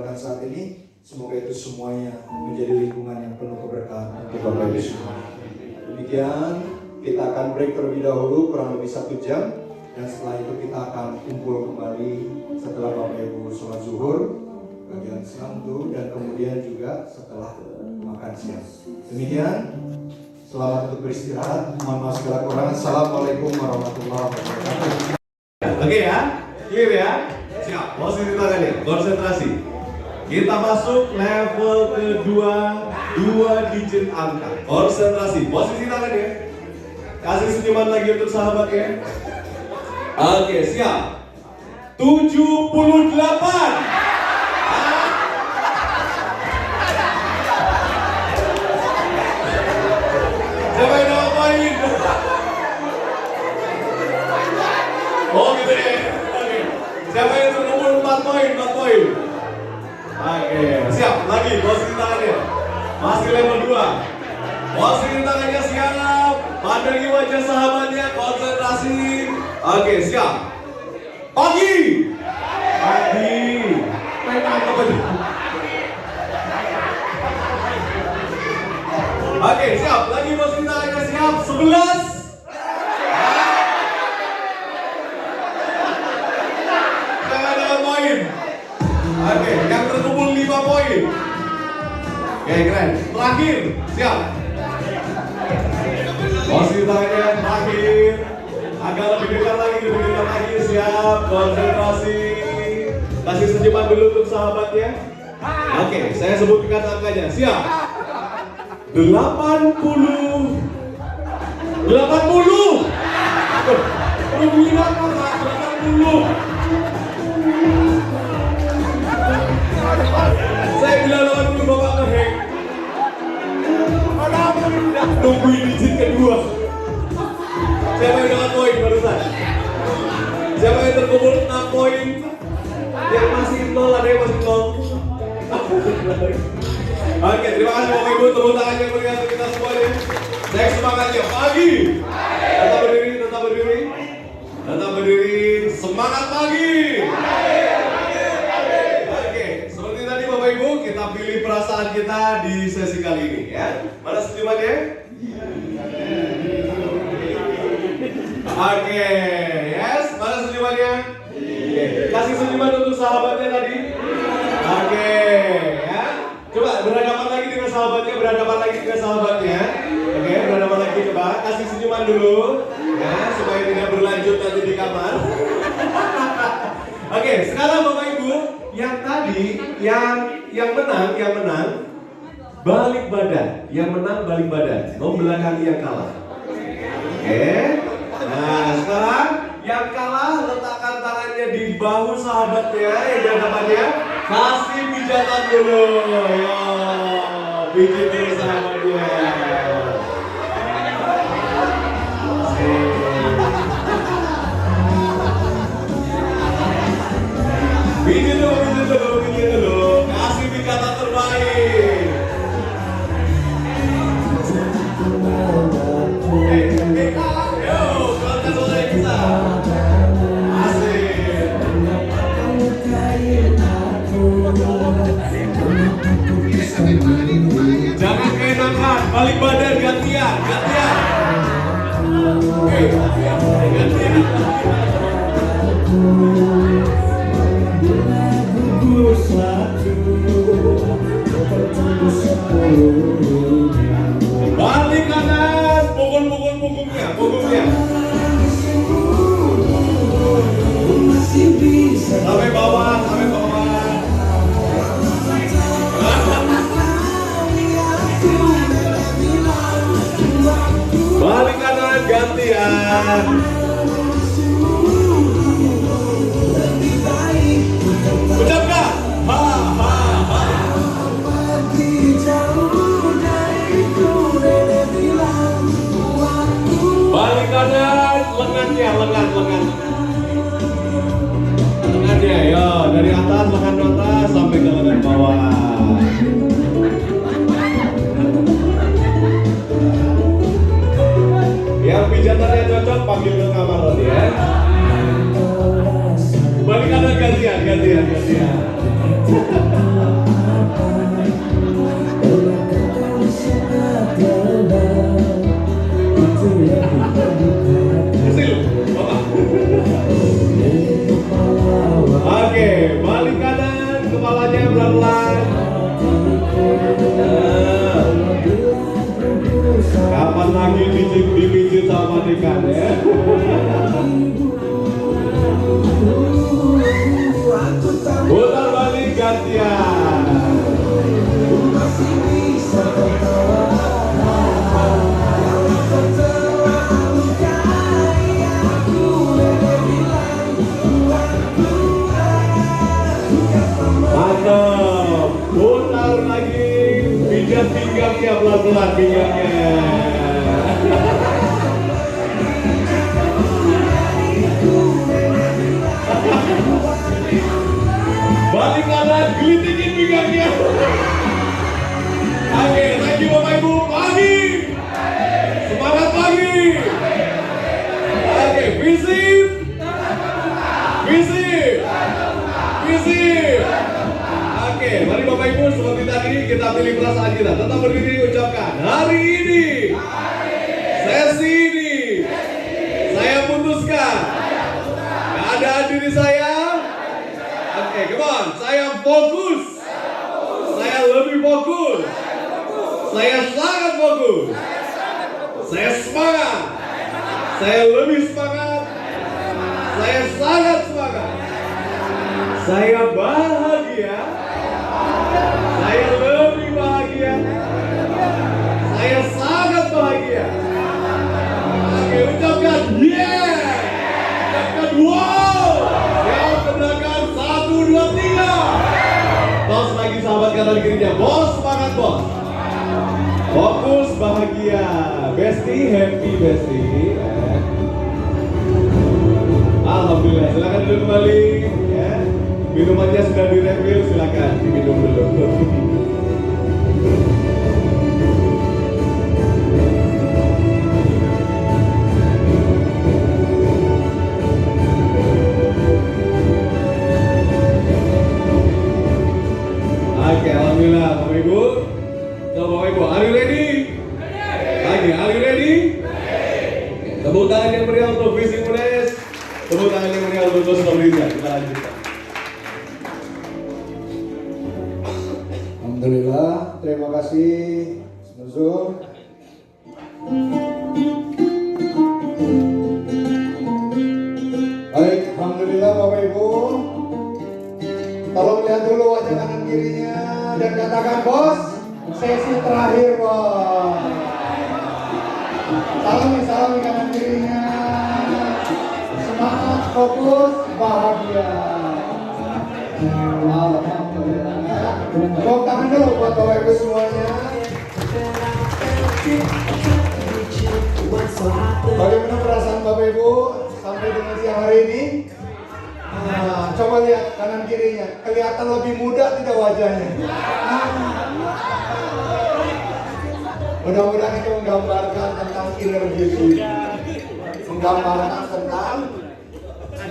jalankan saat ini, semoga itu semuanya menjadi lingkungan yang penuh keberkahan untuk Bapak Ibu semua. Demikian, kita akan break terlebih dahulu kurang lebih 1 jam, dan setelah itu kita akan kumpul kembali setelah Bapak Ibu sholat zuhur, bagian siang tuh, dan kemudian juga setelah makan siang. Demikian, selamat untuk beristirahat. Mohon maaf segala kekurangan. Assalamualaikum warahmatullahi wabarakatuh. Oke ya, clear ya. Siap, posisi tangannya, konsentrasi. Kita masuk level kedua, 2 digit angka. Konsentrasi, posisi tangannya. Kasih senyuman lagi untuk sahabatnya. Oke, siap. 78. Siapa yang dapat poin? Oh gitu ya. Oke. Siapa yang terkumpul 4 poin? 4 poin. Oke, siap. Lagi posisi tangannya. Masih level 2. Posisi tangannya siap. Pandangi wajah sahabatnya, konsentrasi. Oke, siap. Pagi. Pagi. Main apa tadi? Oke, siap. Lagi posisi tangannya siap. 11. Jangan ada poin. Oke, yang terkumpul 5 poin. Oke, keren. Terakhir, siap. Posisi tangannya terakhir. Agak lebih dekat lagi, siap. Konsentrasi. Kasih senyuman dulu untuk sahabatnya. Oke, saya sebutkan angkanya. Siap. 80. 80. Belum bilang Pak, 80. Saya bilang 80 Bapak ngehack. Nungguin digit kedua. Siapa yang dapat poin barusan? Siapa yang terkumpul 6 poin? Yang masih 0, ada yang masih 0. Oke, terima kasih Bapak Ibu, tepuk tangannya meriah untuk kita semuanya. Next semangatnya, pagi. Tetap berdiri, tetap berdiri. Tetap berdiri, semangat pagi. Oke, seperti tadi Bapak Ibu, kita pilih perasaan kita di sesi kali ini ya. Mana senyumannya? Oke, yes, mana senyumannya? Oke, kasih senyuman untuk sahabatnya tadi. Oke, ya. Coba berhadapan lagi dengan sahabatnya, Oke, berhadapan lagi, coba kasih senyuman dulu, ya, supaya tidak berlanjut nanti di kamar. Oke, sekarang Bapak Ibu, yang tadi, yang menang, balik badan, balik badan, membelakangi yang kalah. Oke, nah sekarang yang kalah letakkan tangannya di bahu sahabatnya yang di hadapannya. Kasih pijatan dulu, ya, pijit dulu sahabatnya. Pijit dulu, kasih pijatan terbaik. Yo, keluarkan suara kita. Asik. Jangan keenakan, balik badan gantian. Oke, gantian. Balik kanan, pukul punggungnya. Sampai bawah. Balik kanan gantian. Ucapkan ha. balikan ya. Putar balik gantian. Mantap. Putar lagi. Pijat pinggangnya pelan-pelan pinggangnya. Balik kanan, gelitikin pinggangnya. Oke, thank you Bapak Ibu. Pagi. Semangat pagi. Oke, visip. Visip. Visip. Oke, mari Bapak Ibu seperti tadi kita pilih perasaan kita. Tetap berdiri ucapkan hari ini. Sesi ini. Saya putuskan. Keadaan diri saya. Oke, come on. Saya fokus. Saya lebih fokus. Saya sangat fokus. Saya semangat. Saya lebih semangat. Saya sangat semangat. Saya bahagia. Saya lebih bahagia. Saya sangat bahagia. Oke, ucapkan yeah. Ucapkan wow. Yang ke belakang 1, 2, 3. Tos lagi sahabat kanan kirinya. Bos, semangat bos. Fokus bahagia. Bestie, happy bestie. Alhamdulillah, silakan duduk kembali. Ya. Minumannya sudah direfill, silakan diminum dulu. Oke, alhamdulillah, Bapak Ibu. So, Bapak Ibu, are you ready? Lagi, are you ready? Tepuk tangan yang meriah untuk Visi Munes. Tepuk tangan yang meriah untuk Coach Nurliza. Kita lanjutkan. Alhamdulillah, terima kasih Nuzul. Baik, alhamdulillah Bapak Ibu. Tolong lihat dulu wajah kanan kirinya dan katakan bos, sesi terakhir bos. Salami kanan kirinya. Semangat, fokus, bahagia. Alhamdulillah. Tepuk tangan dulu buat Bapak Ibu semuanya. Bagaimana perasaan Bapak Ibu sampai dengan siang hari ini? Nah, coba lihat kanan kirinya, kelihatan lebih muda tidak wajahnya? Mudah-mudahan itu menggambarkan tentang inner beauty, menggambarkan tentang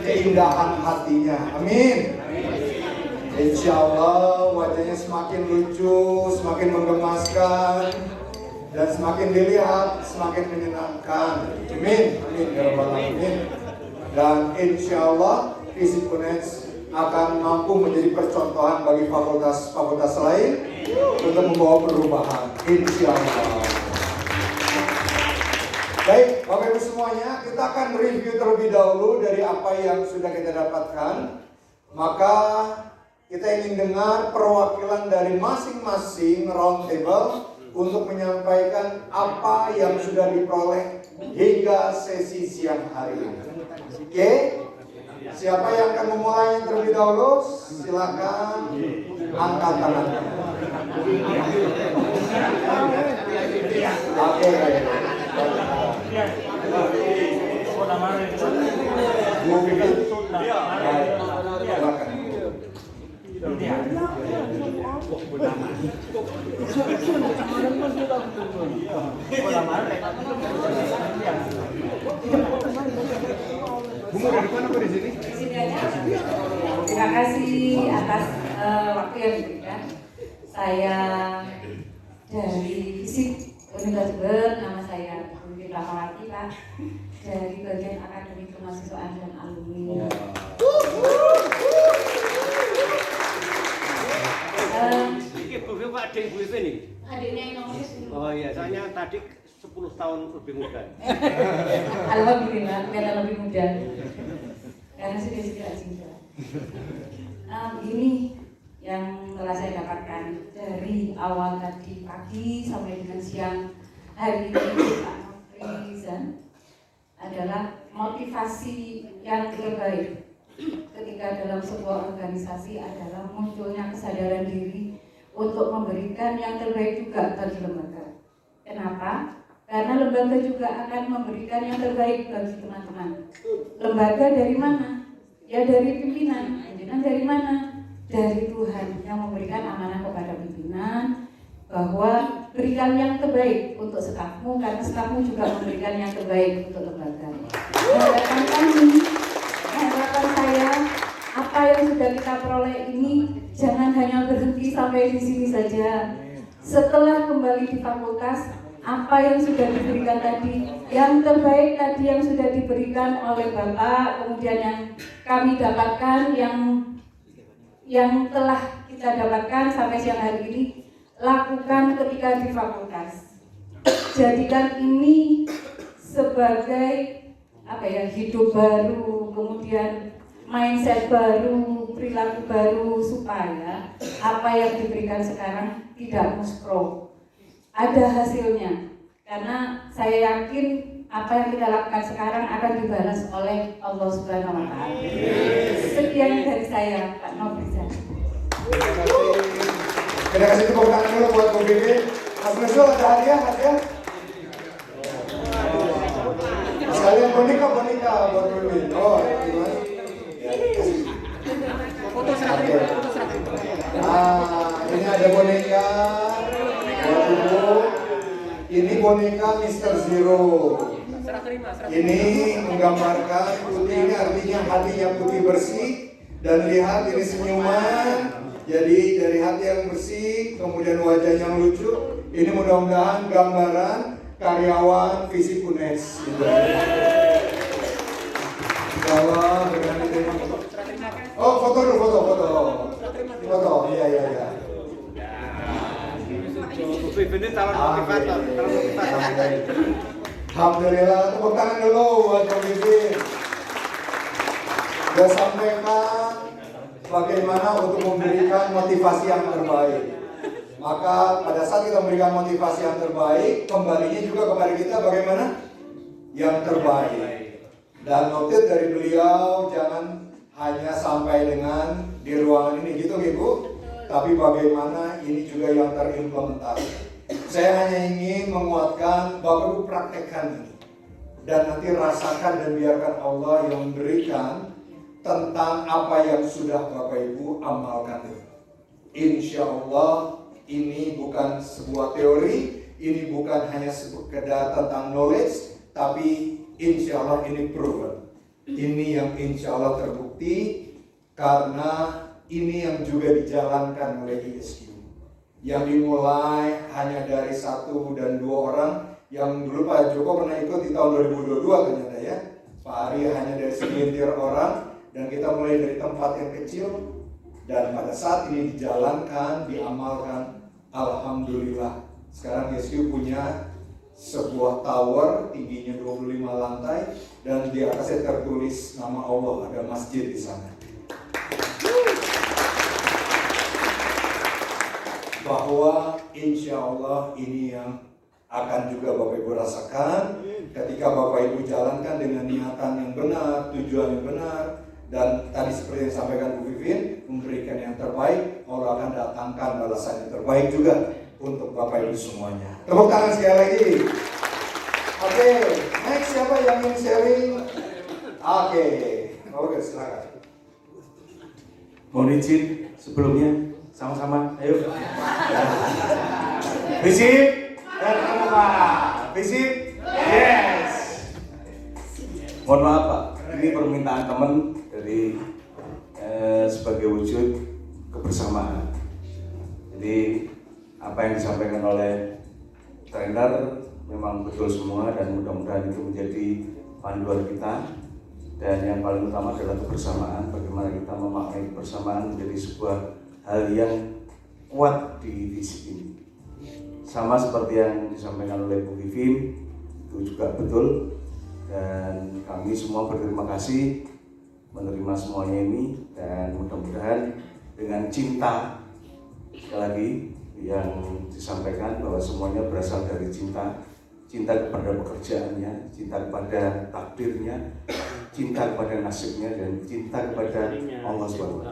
keindahan hatinya. Amin. Insya Allah wajahnya semakin lucu, semakin menggemaskan, dan semakin dilihat semakin menyenangkan. Amin. Amin ya rabbal alamin. Dan insya Allah Visi Munes akan mampu menjadi percontohan bagi fakultas lain untuk membawa perubahan. Insya Allah. Baik, Bapak Ibu semuanya, kita akan review terlebih dahulu dari apa yang sudah kita dapatkan. Maka kita ingin dengar perwakilan dari masing-masing round table untuk menyampaikan apa yang sudah diperoleh hingga sesi siang hari ini. Oke? Siapa yang akan memulainya terlebih dahulu? Silakan angkat tangannya. Oke. Bu Bibi. Silakan. Terima kasih atas waktu yang diberikan. Saya dari FISIP Universitas, nama saya Budi Rahmawati, Pak, dari bagian akademik kemahasiswaan dan alumni. Ini Bu Pak adik Bu ini. Adiknya yang nomor. Oh iya, soalnya tadi 10 tahun lebih muda. Alhamdulillah, kelihatan lebih muda. Karena sudah juga. Ini yang telah saya dapatkan dari awal tadi pagi sampai dengan siang hari ini Pak Nofrizan adalah motivasi yang terbaik ketika dalam sebuah organisasi adalah munculnya kesadaran diri untuk memberikan yang terbaik juga bagi lembaga. Kenapa? Karena lembaga juga akan memberikan yang terbaik bagi teman-teman. Lembaga dari mana? Ya dari pimpinan. Pimpinan dari mana? Dari Tuhan yang memberikan amanah kepada pimpinan bahwa berikan yang terbaik untuk stafmu karena stafmu juga memberikan yang terbaik untuk lembaga. Harapan kami, harapan saya, apa yang sudah kita peroleh ini jangan hanya berhenti sampai di sini saja. Setelah kembali di fakultas, apa yang sudah diberikan tadi, yang terbaik tadi yang sudah diberikan oleh Bapak, kemudian yang kami dapatkan, yang telah kita dapatkan sampai siang hari ini, lakukan ketika di fakultas. Jadikan ini sebagai hidup baru, kemudian mindset baru, perilaku baru, supaya apa yang diberikan sekarang tidak muskro. Ada hasilnya, karena saya yakin apa yang kita lakukan sekarang akan dibalas oleh Allah Subhanahu wa Ta'ala. Sekian dari saya, Pak Nofrizan. Kita kasih tepuk tangan dulu buat Bu Vivi. Mas Nuzul ada hadiah. Sekalian boneka buat Bu Vivi. Oh, gimana? Foto seragam. Ini ada boneka. Ini boneka Mr. Zero. Ini menggambarkan putih, ini artinya hati yang putih bersih. Dan lihat ini senyuman. Jadi dari hati yang bersih, kemudian wajah yang lucu. Ini mudah-mudahan gambaran karyawan Visi Kunes. Insyaallah dengan diterima. Oh, foto dulu, foto. Iya. Ini calon motivator. Alhamdulillah, tepuk tangan dulu buat Bu Vivi. Sudah sampaikan bagaimana untuk memberikan motivasi yang terbaik. Maka pada saat kita memberikan motivasi yang terbaik, kembalinya juga kepada kita bagaimana? Yang terbaik. Dan notit dari beliau, jangan hanya sampai dengan di ruangan ini gitu Ibu, tapi bagaimana ini juga yang terimplementasi. Saya hanya ingin menguatkan Bapak Ibu praktekkan ini dan nanti rasakan dan biarkan Allah yang memberikan tentang apa yang sudah Bapak Ibu amalkan itu. Insya Allah ini bukan sebuah teori, ini bukan hanya sekedar tentang knowledge, tapi insya Allah ini proven. Ini yang insya Allah terbukti karena ini yang juga dijalankan oleh ISQ. Yang dimulai hanya dari 1 dan 2 orang, yang dulu Pak Joko pernah ikut di tahun 2022 ternyata ya. Pak Ari hanya dari segelintir orang, dan kita mulai dari tempat yang kecil, dan pada saat ini dijalankan, diamalkan, alhamdulillah. Sekarang ISQ punya sebuah tower tingginya 25 lantai, dan di atasnya tertulis nama Allah, ada masjid di sana. Bahwa insya Allah ini yang akan juga Bapak Ibu rasakan ketika Bapak Ibu jalankan dengan niatan yang benar, tujuan yang benar, dan tadi seperti yang disampaikan Bu Vivin, memberikan yang terbaik, Allah akan datangkan balasan yang terbaik juga untuk Bapak Ibu semuanya. Tepuk tangan sekali lagi. Oke, next siapa yang ingin sharing? Oke, silakan. Mohon izin sebelumnya sama-sama, ayo. Visip dan terbuka. Visip, yes. Mohon maaf Pak, ini permintaan teman dari sebagai wujud kebersamaan. Jadi apa yang disampaikan oleh trainer memang betul semua, dan mudah-mudahan itu menjadi panduan kita. Dan yang paling utama adalah kebersamaan, bagaimana kita memaknai kebersamaan menjadi sebuah hal yang kuat di visi ini. sama seperti yang disampaikan oleh Bu Vivin, itu juga betul. Dan kami semua berterima kasih menerima semuanya ini, dan mudah-mudahan dengan cinta, sekali lagi yang disampaikan bahwa semuanya berasal dari cinta, cinta kepada pekerjaannya, cinta kepada takdirnya, cinta kepada nasibnya, dan cinta kepada Allah SWT.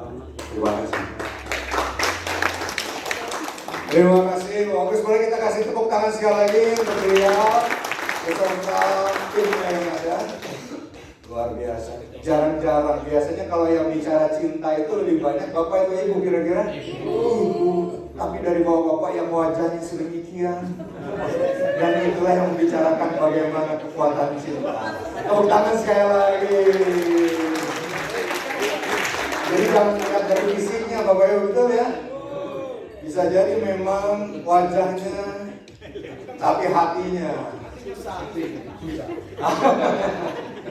Terima kasih. Terima kasih, bagus. Boleh kita kasih tepuk tangan sekali lagi untuk beliau beserta timnya yang ada. Luar biasa. Jarang-jarang, biasanya kalau yang bicara cinta itu lebih banyak bapak atau ibu kira-kira? Ibu. Tapi dari bapak-bapak yang wajahnya sedemikian, dan itulah yang membicarakan bagaimana kekuatan cinta. Tepuk tangan sekali lagi. Jadi jangan lihat dari fisiknya bapak ibu, betul ya? Bisa jadi memang wajahnya, tapi hatinya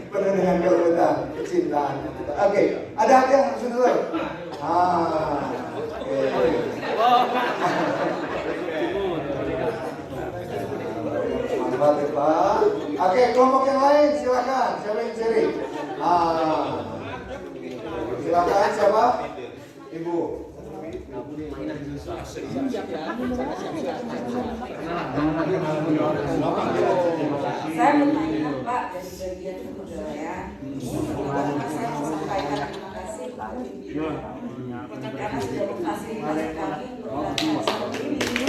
penuh dengan kelembutan, kecintaan. Oke, ada hadiah langsung dulu. Mantap ya Pak. Oke, kelompok yang lain silakan. Siapa yang cari? Silakan siapa? Ibu. Saya mau tanya Pak dari bagian kebudayaan. Saya mau sampaikan terima kasih Pak Bibi karena sudah memfasilitasi kami untuk melakukan seperti ini.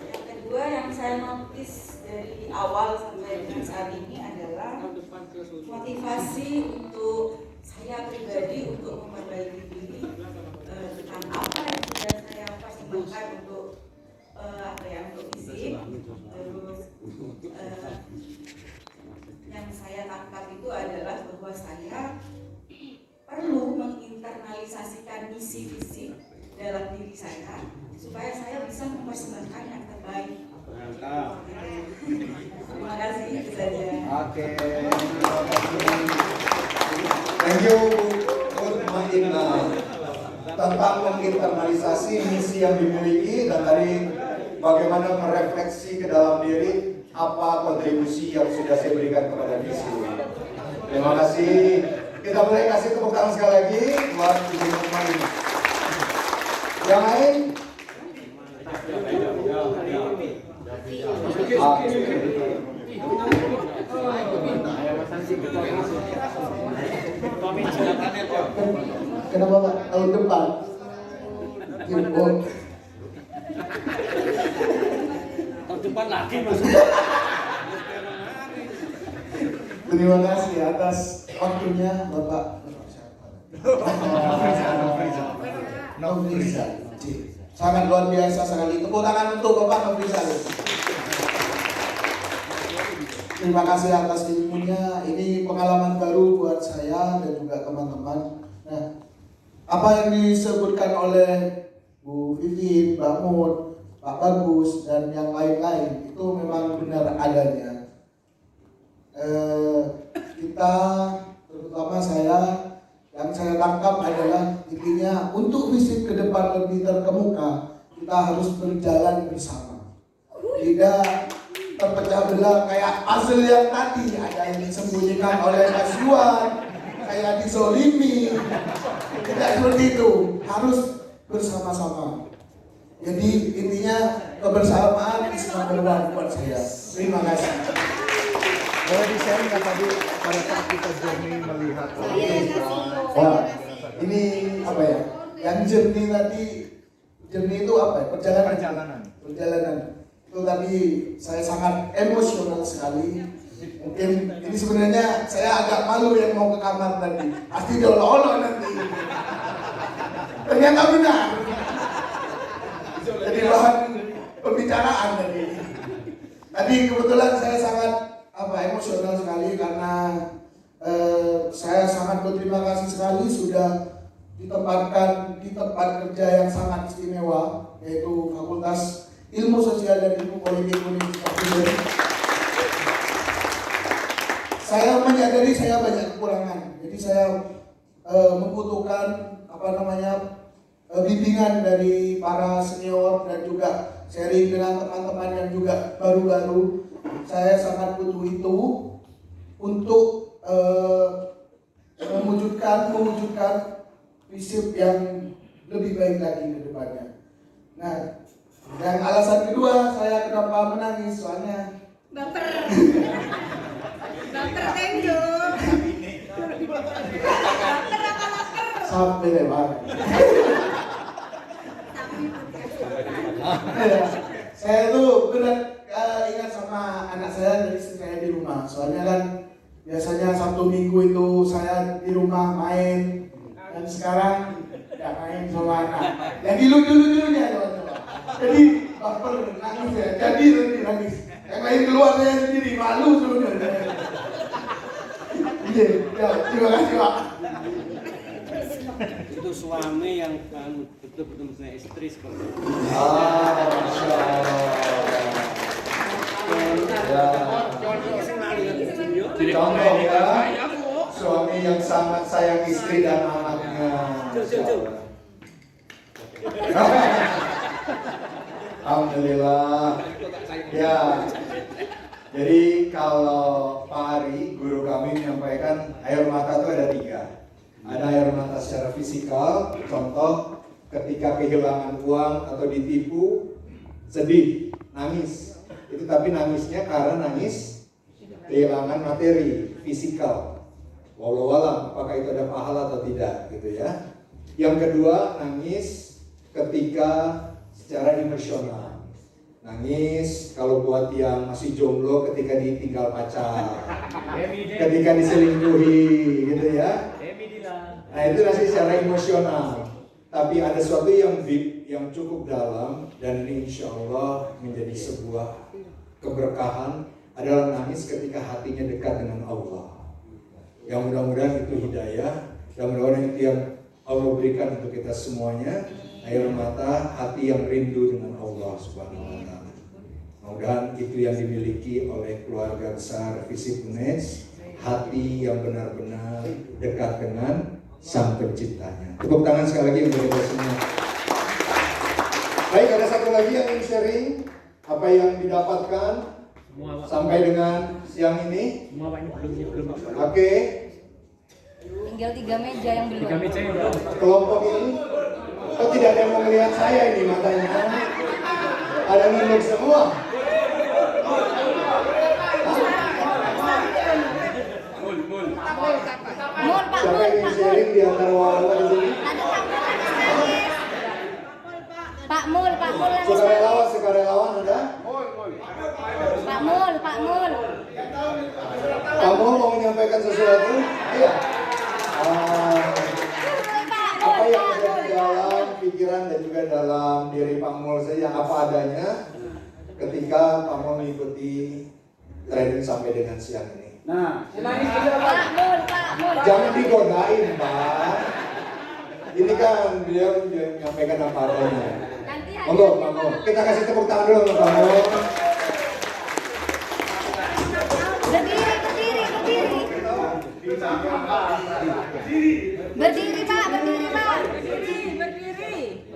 Yang kedua yang saya notice dari awal sampai dengan saat ini adalah motivasi untuk saya pribadi untuk memperbaiki diri tentang apa yang sudah saya persiapkan untuk untuk fisik. Terus yang saya tangkap itu adalah bahwa saya perlu menginternalisasikan misi fisik dalam diri saya supaya saya bisa mempersembahkan yang terbaik. Terima kasih, itu saja. Oke. Thank you tentang menginternalisasi misi yang dimiliki dan tadi bagaimana merefleksi ke dalam diri apa kontribusi yang sudah saya berikan kepada misi. Terima kasih. Kita boleh kasih tepuk tangan sekali lagi buat Ibu Nukman ini. Yang lain? Kenapa Pak? Tahun depan impor. Tahun depan lagi maksudnya. Terima kasih atas waktunya Bapak Nofrizal. Sangat luar biasa sekali. Tepuk tangan untuk Bapak Nofrizal. Terima kasih atas ilmunya. Ini pengalaman baru buat saya dan juga teman-teman. Nah, apa yang disebutkan oleh Bu Vivin, Mbak Mut, Pak Bagus, dan yang lain-lain itu memang benar adanya. Kita, terutama saya, yang saya tangkap adalah intinya untuk visi ke depan lebih terkemuka, kita harus berjalan bersama. Tidak terpecah belah kayak puzzle yang tadi, ada yang disembunyikan oleh Mas Yuan, kayak dizolimi. Tidak seperti itu, harus bersama-sama. Jadi intinya kebersamaan is number one buat saya. Terima kasih. Boleh di-share nggak tadi pada saat kita journey melihat Wah, ini apa ya? Yang journey tadi, journey itu apa ya? Perjalanan. Itu tadi saya sangat emosional sekali. Mungkin ini sebenarnya saya agak malu yang mau ke kamar tadi. Pasti diolok-olok nanti. Ternyata benar. Jadi bahan pembicaraan tadi. Tadi kebetulan saya sangat emosional sekali karena saya sangat berterima kasih sekali sudah ditempatkan di tempat kerja yang sangat istimewa, yaitu Fakultas Ilmu Sosial dan Ilmu Politik Universitas Udin. Saya menyadari saya banyak kekurangan, jadi saya membutuhkan bimbingan dari para senior dan juga sharing dengan teman-teman yang juga baru-baru. Saya sangat butuh itu untuk mewujudkan visi yang lebih baik lagi ke depannya. Nah, dan alasan kedua saya kenapa menangis soalnya Baper. Baper tenjo. Baper apa lapar? sampai lebar. Saya tuh benar ingat sama anak saya dari saya di rumah. Soalnya kan biasanya Sabtu Minggu itu saya di rumah main, dan sekarang tidak main sama anak. Yang lucu-lucunya teman-teman. Jadi baper nangis ya. Jadi nanti nangis. Yang lain keluar saya sendiri malu sebenarnya. Iya, ya, terima kasih Pak. Itu suami yang betul-betul punya istri seperti itu. Masya Allah. Contoh ya, suami yang sangat sayang istri dan anaknya. Alhamdulillah. Ya. Jadi kalau Pak Ari, guru kami menyampaikan air mata itu ada 3. Ada air mata secara fisikal, contoh ketika kehilangan uang atau ditipu, sedih, nangis. Itu tapi nangisnya karena nangis kehilangan materi, fisikal. Wallahu alam, apakah itu ada pahala atau tidak, gitu ya. Yang kedua, nangis ketika secara emosional. Nangis kalau buat yang masih jomblo ketika ditinggal pacar, ketika diselingkuhi, gitu ya. Nah itu masih secara emosional. Tapi ada sesuatu yang deep, yang cukup dalam, dan ini insya Allah menjadi sebuah keberkahan adalah nangis ketika hatinya dekat dengan Allah. Yang mudah-mudahan itu hidayah, dan mudah-mudahan itu yang Allah berikan untuk kita semuanya, air mata hati yang rindu dengan Allah Subhanahu wa Ta'ala. Mudah-mudahan itu yang dimiliki oleh keluarga besar Visip UNES, hati yang benar-benar dekat dengan Sang Penciptanya. Tepuk tangan sekali lagi untuk kita semua. Baik, ada satu lagi yang ingin sharing apa yang didapatkan sampai dengan siang ini. Oke. Tinggal 3 meja yang belum. Kelompok ini, kok tidak ada yang mau melihat saya ini matanya? Ada nunduk semua. Siapa yang ingin sharing di antara warga di sini? Pak Mul yang Sukarelawan ada? Pak Mul. Kamu mau menyampaikan sesuatu? Iya. Apa yang ada di dalam pikiran dan juga dalam diri Pak Mul saja apa adanya ketika Pak Mul mengikuti training sampai dengan siang ini. Nah, Pak Mul. Jangan digodain, Pak. Ini kan beliau menyampaikan apa adanya. Monggo, Pak Mul. Kita kasih tepuk tangan dulu untuk Pak Mul. Berdiri, Pak.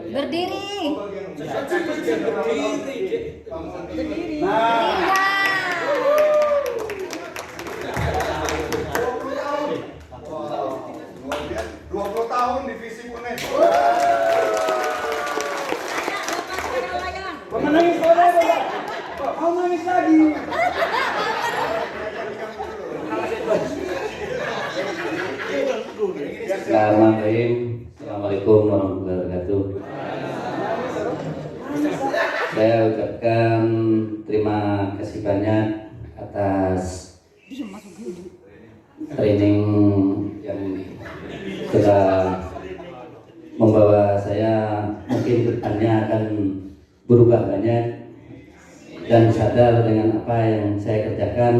Berdiri. Nah, 20 tahun di Visip UNES. menangis mau nangis lagi. Bismillahirrahmanirrahim. Assalamualaikum warahmatullahi wabarakatuh. Saya ucapkan terima kasih banyak atas training yang sudah membawa saya mungkin kedepannya akan berubah banyak dan sadar dengan apa yang saya kerjakan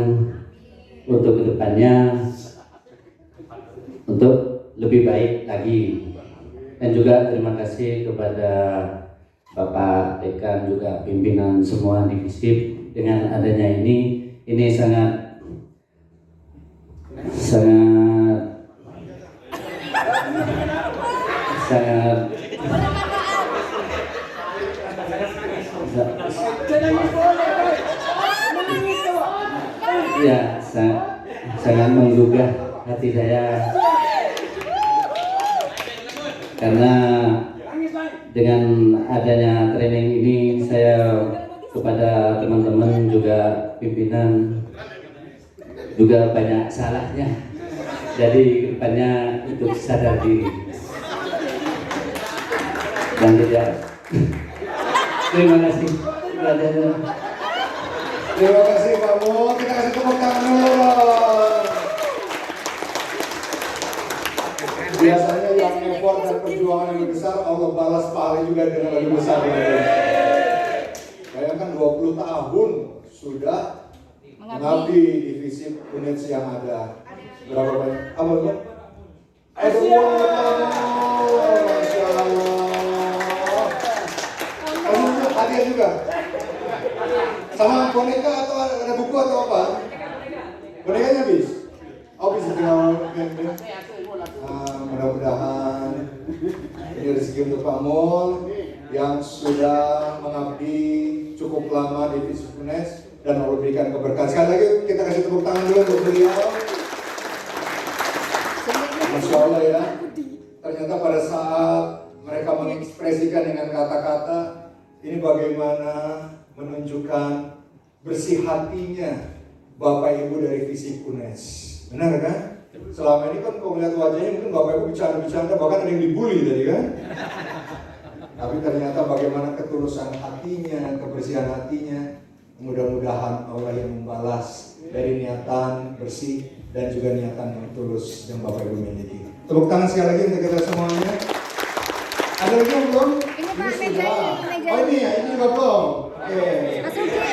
untuk kedepannya untuk lebih baik lagi. Dan juga terima kasih kepada Bapak Dekan juga pimpinan semua di Visip. Dengan adanya ini sangat Ya, sangat menggugah hati saya karena dengan adanya training ini saya kepada teman-teman juga pimpinan juga banyak salahnya, jadi kedepannya untuk sadar diri dan tidak. Terima kasih. Terima kasih Pak Mul, kita kasih tepuk tangan dulu. Biasanya yang effort dan perjuangan yang lebih besar, Allah balas pahala juga dengan lebih besar. Bayangkan 20 tahun sudah mengabdi di FISIP unit yang ada. Berapa banyak? Apa itu? Masya Allah. Kamu hadiah juga? Sama boneka atau ada buku atau apa? Bonekanya habis? Oh bisa tinggal. Mudah-mudahan ini rezeki untuk Pak Mul yang sudah mengabdi cukup lama di FISIP UNES dan Allah berikan keberkahan. Sekali lagi kita kasih tepuk tangan dulu untuk beliau. Masya Allah ya. Ternyata pada saat mereka mengekspresikan dengan kata-kata, ini bagaimana menunjukkan bersih hatinya Bapak Ibu dari FISIP UNES. Benar kan? Selama ini kan kalau melihat wajahnya mungkin Bapak Ibu bercanda-bercanda, bahkan ada yang dibully tadi kan? Tapi ternyata bagaimana ketulusan hatinya, kebersihan hatinya, mudah-mudahan Allah yang membalas dari niatan bersih dan juga niatan yang tulus yang Bapak Ibu miliki. Tepuk tangan sekali lagi untuk kita semuanya. Ada lagi yang belum? Ini Pak, meja ini, meja Oh ini ya, ini juga belum. Oke. Masukin.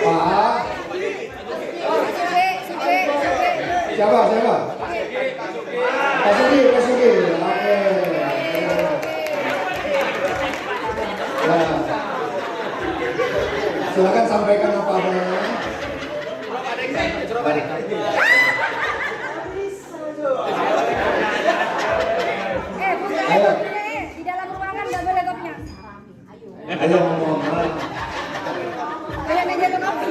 Pak. Siapa? Masukin. Oke. Nah. Silakan sampaikan apa adanya. Buka di dalam ruangan nggak boleh kopinya. Ayo ngomong. Kayak meja kopi.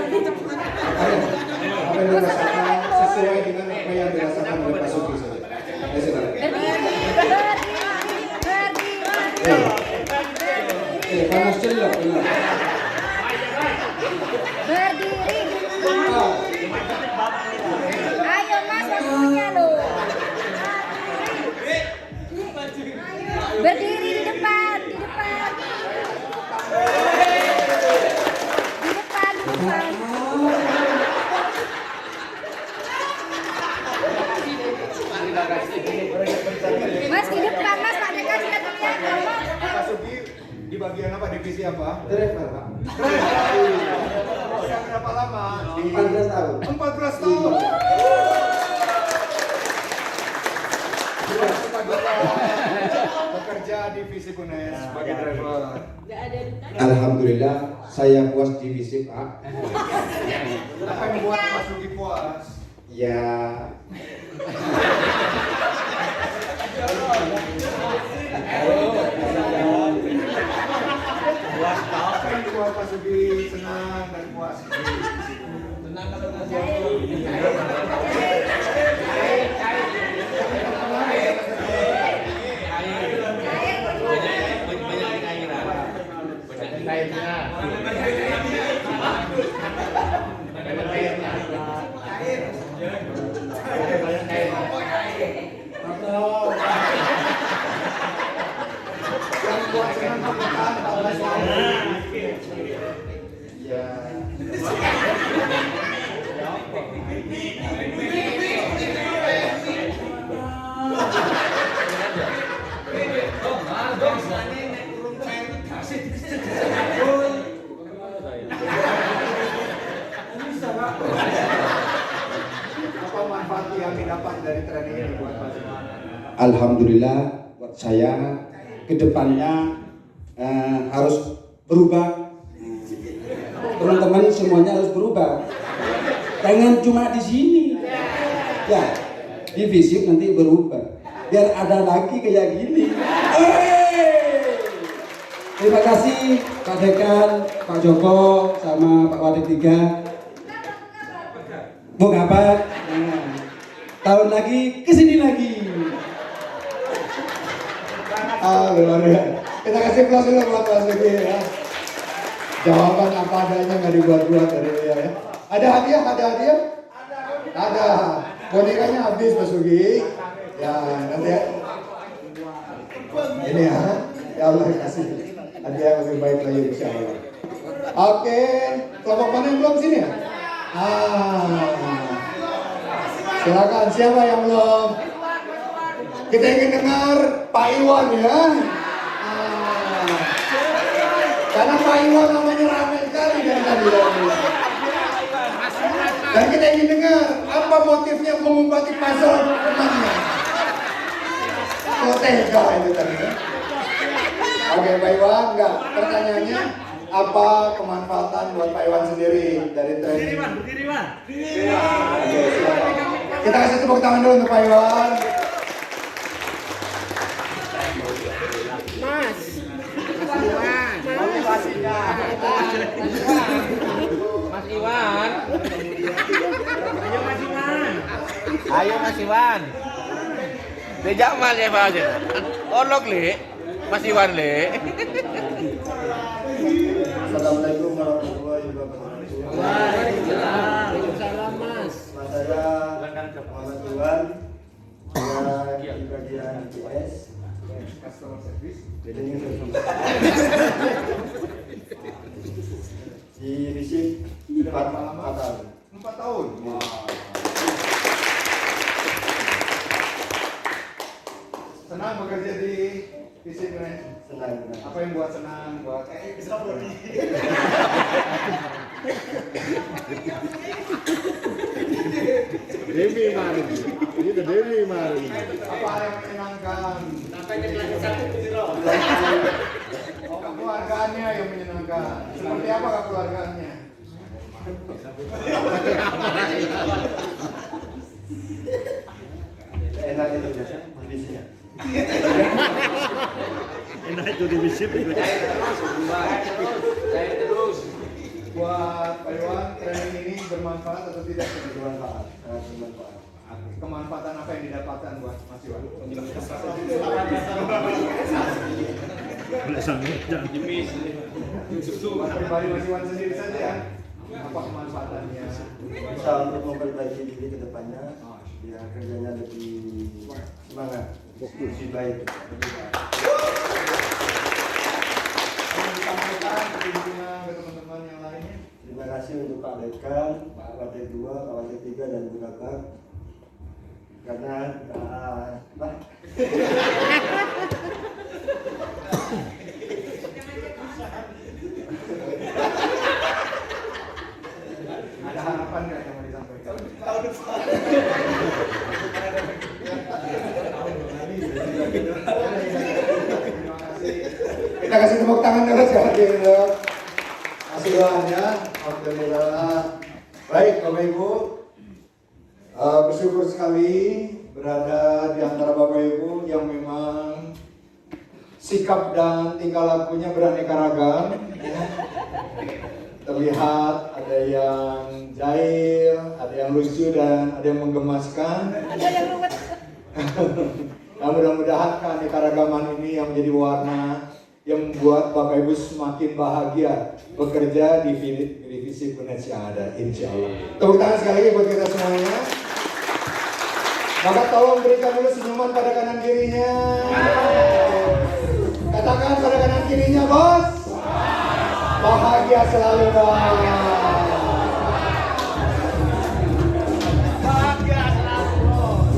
Apa yang dirasakan sesuai dengan apa yang dirasakan oleh Pak Suki saja. Ayo silakan. Panas celok. Berdiri. Ayo Mas, waktunya loh. Berdiri di depan. Mas di depan, Mas, Pak Dekan sudah terlihat. Pak Suki di bagian apa? Divisi apa? Driver, Pak. Usia berapa lama? 14 tahun. 14 tahun. Bekerja di FISIP UNES sebagai driver. Alhamdulillah saya puas di FISIP, Pak. Apa yang membuat Pak Suki puas? Ya Apa yang membuat Pak Suki senang dan puas? Senang kalau apa manfaat yang didapat dari training ini buat Pak Suki? alhamdulillah buat saya kedepannya harus berubah. Teman-teman semuanya harus berubah. Jangan cuma di sini. Ya, di fisik nanti berubah. Biar ada lagi kayak gini. Terima kasih Pak Dekan, Pak Joko, sama Pak Wadik 3. Bung apa? Nah, tahun lagi kesini lagi. Luar biasa. Kita kasih plus dulu buat Mas Luki ya. Jawaban apa adanya nggak dibuat-buat dari dia ya. Ada hadiah? Ada. Bonekanya habis Mas Luki. Ya nanti ya. Ini ya Allah kasih hadiah yang lebih baik lagi insya Allah. Oke, kelompok mana yang belum sini ya? Silakan siapa yang belum? Kita ingin dengar Pak Iwan ya. Karena Pak Iwan namanya ramai sekali dari tadi. Dan kita ingin dengar apa motifnya mengobati pasal temannya. Tega itu tadi. Oke Pak Iwan, enggak. Pertanyaannya apa kemanfaatan buat Pak Iwan sendiri dari training? Berdiri, Wan. Oke, silakan. Kita kasih tepuk tangan dulu untuk Pak Iwan. Ayo Mas Iwan. Dejak Mas Iwan aja. Olok le. Mas Iwan le. Assalamualaikum warahmatullahi wabarakatuh. Waalaikumsalam Mas. Saya Muhammad Iwan. Saya di bagian IPS. Customer Service. Di FISIP 4 tahun. 4 tahun. Senang bekerja di FISIP kan? Senang. Apa yang buat senang? Buat bisa body. Dewi Mari. Ini udah Dewi Mari. Apa yang menyenangkan? Keluarganya yang menyenangkan. Seperti apa keluarganya? Enak itu divisinya. Enak itu divisi. Saya terus. Buat Pak Iwan, training ini bermanfaat atau tidak? Bermanfaat. Sangat bermanfaat. Kemanfaatan apa yang didapatkan buat Mas Iwan? Boleh sangat. Buat pribadi Mas Iwan sendiri saja ya. Apa kemanfaatannya? Bisa untuk memperbaiki diri ke depannya, biar kerjanya lebih semangat, lebih baik. Sampaikan ke pimpinan, ke teman-teman yang lainnya. Terima kasih untuk Pak Dekan, Pak Wadik 2, Pak Wadik 3 dan Bu Kakak. Karena ada harapan nggak yang mau disampaikan? tahun depan. Kita kasih tepuk tangan dulu sekali lagi. Masih doang ya. Alhamdulillah. Baik Bapak Ibu, bersyukur sekali berada di antara Bapak Ibu yang memang sikap dan tingkah lakunya beraneka ragam. Terlihat ada yang jahil, ada yang lucu dan ada yang menggemaskan. Nah, mudah-mudahan keanekaragaman ini yang menjadi warna yang membuat Bapak Ibu semakin bahagia bekerja di divisi Kunet yang ada, insya Allah. Tepuk tangan sekali lagi buat kita semuanya. Maka tolong berikan dulu senyuman pada kanan kirinya. Katakan pada kanan kirinya, bos. Bahagia selalu, bos. Bahagia selalu, Bos.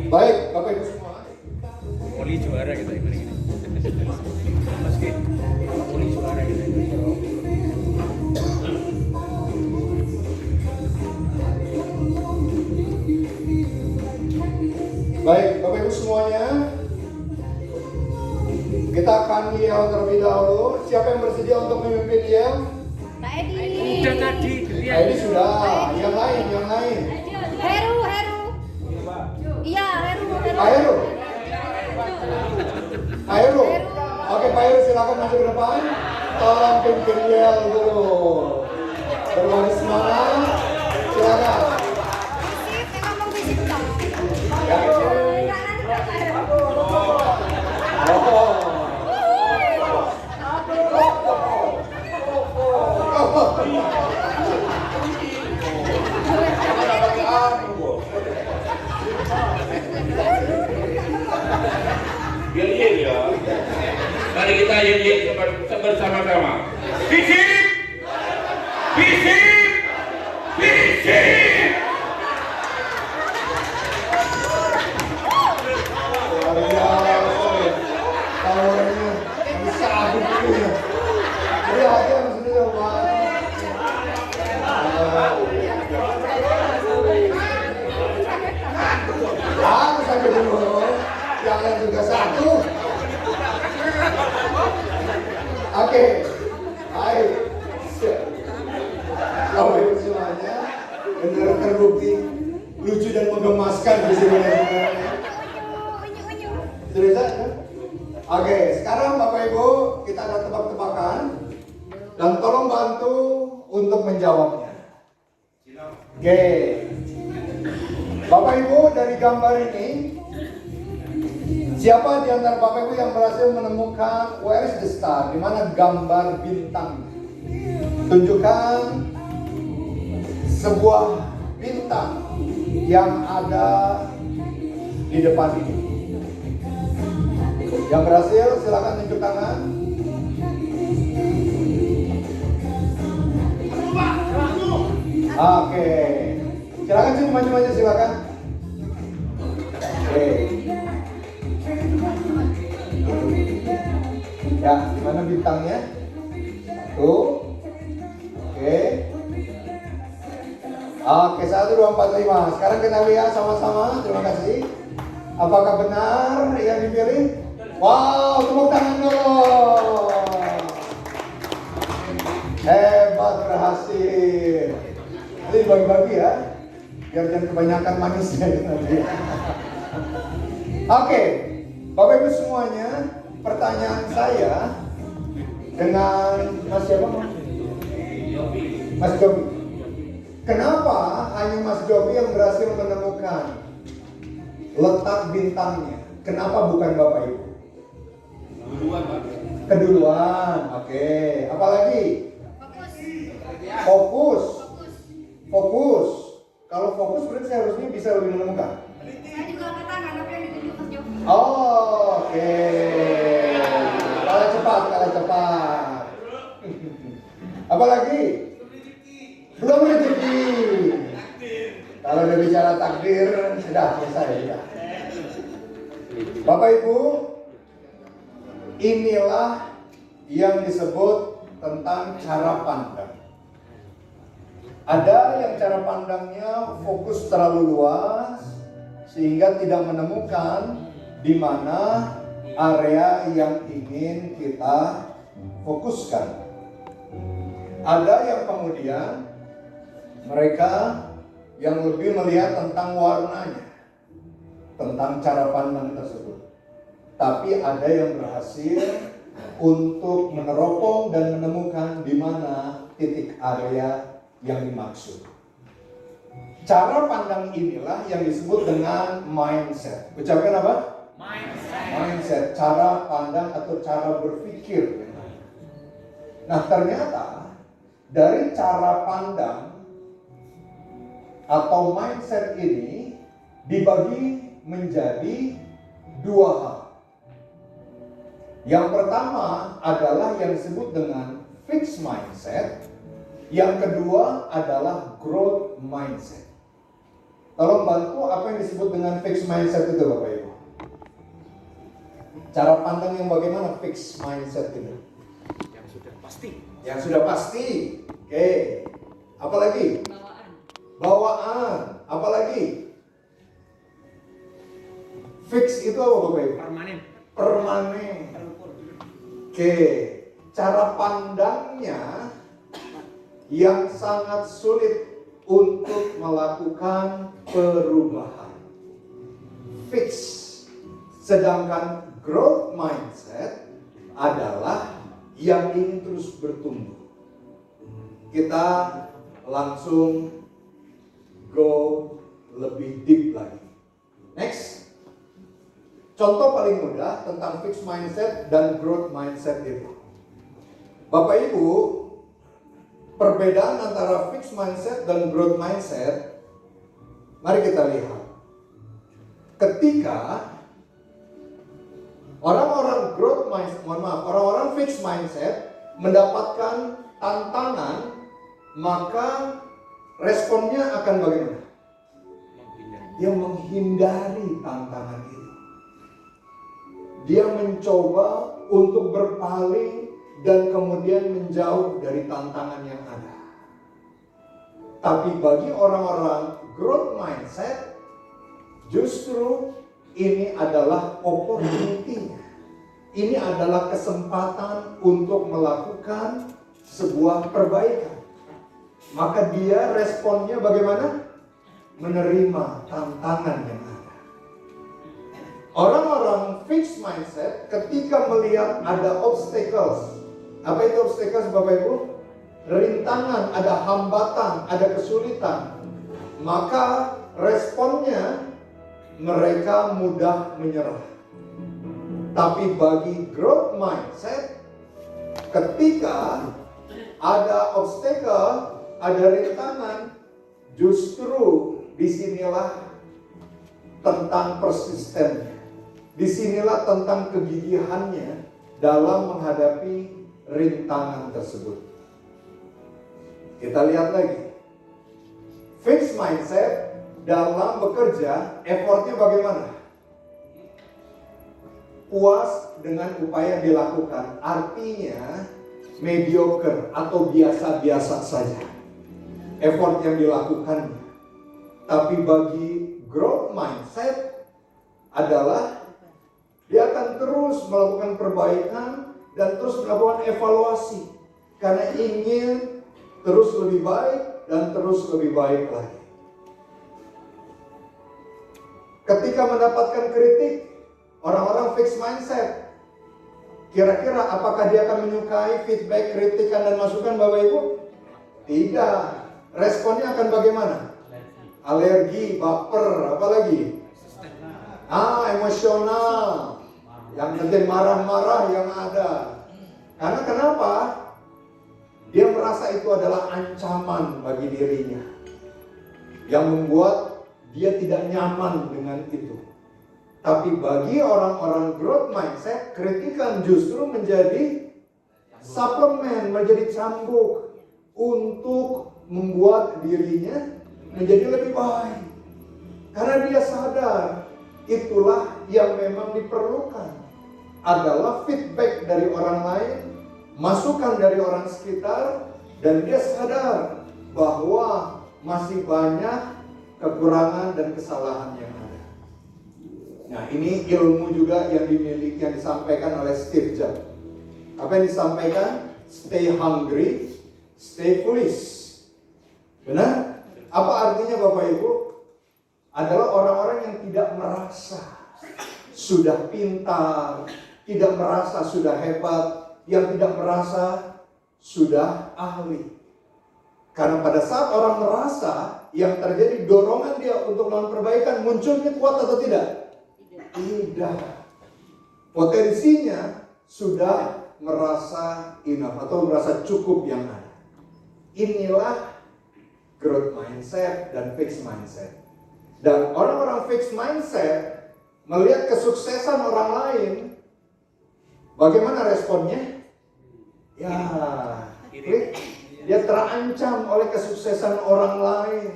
Baik, Bapak Ibu semua. Poli juara kita ini. Meski poli juara kita ini. Baik, Bapak Ibu semuanya, kita akan yel terlebih dahulu siapa yang bersedia untuk memimpin dia? Kak Edi. Udah tadi. Nah, ini sudah. Yang lain. Heru. Iya, Heru. Pak Heru. Oke, Pak Heru silakan maju ke depan. Tolong pimpin yel dulu. Berbagi semangat. Silakan. Ngomong fisik dong. Ya. Yel ya. Mari kita yel bersama-sama. Fisik. Tawarnya bisa aku gitu. Jadi aja maksudnya Pak. Aku sampai dulu. Jangan juga satu. Oke. Ayo. Kalau itu semuanya benar terbukti lucu dan menggemaskan di sini. Sudah bisa? Oke, sekarang Bapak Ibu kita ada tebak-tebakan dan tolong bantu untuk menjawabnya. Oke, Bapak Ibu dari gambar ini, siapa di antara Bapak Ibu yang berhasil menemukan where is the star? Di mana gambar bintang? Tunjukkan sebuah bintang yang ada di depan ini. Yang berhasil silakan tunjuk tangan. Oke, silakan sini maju-maju silakan. Oke. Ya, di mana bintangnya? Tuh. Oke. Oke, 1, 2, 4, 5. Sekarang kita lihat sama-sama. Terima kasih. Apakah benar yang dipilih? Wow, tepuk tangan dulu. Hebat, berhasil. Ini bagi-bagi ya, biar jangan kebanyakan manisnya nanti. Oke, Bapak Ibu semuanya, pertanyaan saya dengan Mas siapa? Mas Jobi. Kenapa hanya Mas Jobi yang berhasil menemukan letak bintangnya? Kenapa bukan Bapak Ibu? Keduluan, oke. Apalagi? Fokus. Kalau fokus berarti seharusnya bisa lebih menemukan. Saya juga angkat tangan, apa yang ditunjuk Mas Jovi? Oke. Kalah cepat. Apalagi? Belum rezeki. Kalau udah bicara takdir, sudah selesai ya. Bapak Ibu, inilah yang disebut tentang cara pandang. Ada yang cara pandangnya fokus terlalu luas sehingga tidak menemukan di mana area yang ingin kita fokuskan. Ada yang kemudian mereka yang lebih melihat tentang warnanya, tentang cara pandang tersebut. Tapi ada yang berhasil untuk meneropong dan menemukan di mana titik area yang dimaksud. Cara pandang inilah yang disebut dengan mindset. Ucapkan apa? Mindset. Cara pandang atau cara berpikir. Nah, ternyata dari cara pandang atau mindset ini dibagi menjadi dua hal. Yang pertama adalah yang disebut dengan fixed mindset. Yang kedua adalah growth mindset. Tolong bantu apa yang disebut dengan fixed mindset itu Bapak Ibu. Cara pandang yang bagaimana fixed mindset itu? Yang sudah pasti. Yang sudah pasti. Oke. Apalagi? Bawaan. Apalagi? Fix itu apa Bapak Ibu? Permanen. Oke. cara pandangnya yang sangat sulit untuk melakukan perubahan. Fix. Sedangkan growth mindset adalah yang ingin terus bertumbuh. Kita langsung go lebih deep lagi. Next. Contoh paling mudah tentang fixed mindset dan growth mindset itu. Bapak Ibu, perbedaan antara fixed mindset dan growth mindset, mari kita lihat. Ketika orang-orang growth mindset, orang-orang fixed mindset mendapatkan tantangan, maka responnya akan bagaimana? Dia menghindari tantangan itu. Dia mencoba untuk berpaling dan kemudian menjauh dari tantangan yang ada. Tapi bagi orang-orang growth mindset, justru ini adalah opportunity-nya. Ini adalah kesempatan untuk melakukan sebuah perbaikan. Maka dia responnya bagaimana? Menerima tantangan yang ada. Orang-orang fixed mindset ketika melihat ada obstacles. Apa itu obstacles Bapak Ibu? Rintangan, ada hambatan, ada kesulitan. Maka responnya mereka mudah menyerah. Tapi bagi growth mindset, ketika ada obstacle, ada rintangan, justru disinilah tentang persistennya. Disinilah tentang kegigihannya dalam menghadapi rintangan tersebut. Kita lihat lagi. Fixed mindset dalam bekerja, effortnya bagaimana? Puas dengan upaya yang dilakukan. Artinya mediocre atau biasa-biasa saja effort yang dilakukannya. Tapi bagi growth mindset adalah dia akan terus melakukan perbaikan dan terus melakukan evaluasi karena ingin terus lebih baik dan terus lebih baik lagi. Ketika mendapatkan kritik, orang-orang fixed mindset, kira-kira apakah dia akan menyukai feedback, kritikan dan masukan Bapak Ibu? Tidak. Responnya akan bagaimana? Alergi, baper, apa lagi? Emosional. Yang nanti marah-marah yang ada. Karena kenapa? Dia merasa itu adalah ancaman bagi dirinya. Yang membuat dia tidak nyaman dengan itu. Tapi bagi orang-orang growth mindset, kritikan justru menjadi suplemen, menjadi cambuk untuk membuat dirinya menjadi lebih baik. Karena dia sadar itulah yang memang diperlukan. Adalah feedback dari orang lain, masukan dari orang sekitar, dan dia sadar bahwa masih banyak kekurangan dan kesalahan yang ada. Nah, ini ilmu juga yang dimiliki, yang disampaikan oleh Steve Jobs. Apa yang disampaikan? Stay hungry, stay foolish. Benar? Apa artinya Bapak Ibu? Adalah orang-orang yang tidak merasa sudah pintar, tidak merasa sudah hebat, yang tidak merasa sudah ahli. Karena pada saat orang merasa, yang terjadi dorongan dia untuk melakukan perbaikan, munculnya kuat atau tidak? Tidak. Potensinya sudah merasa enough atau merasa cukup yang ada. Inilah growth mindset dan fixed mindset. Dan orang-orang fixed mindset melihat kesuksesan orang lain, bagaimana responnya? Ya, dia terancam oleh kesuksesan orang lain.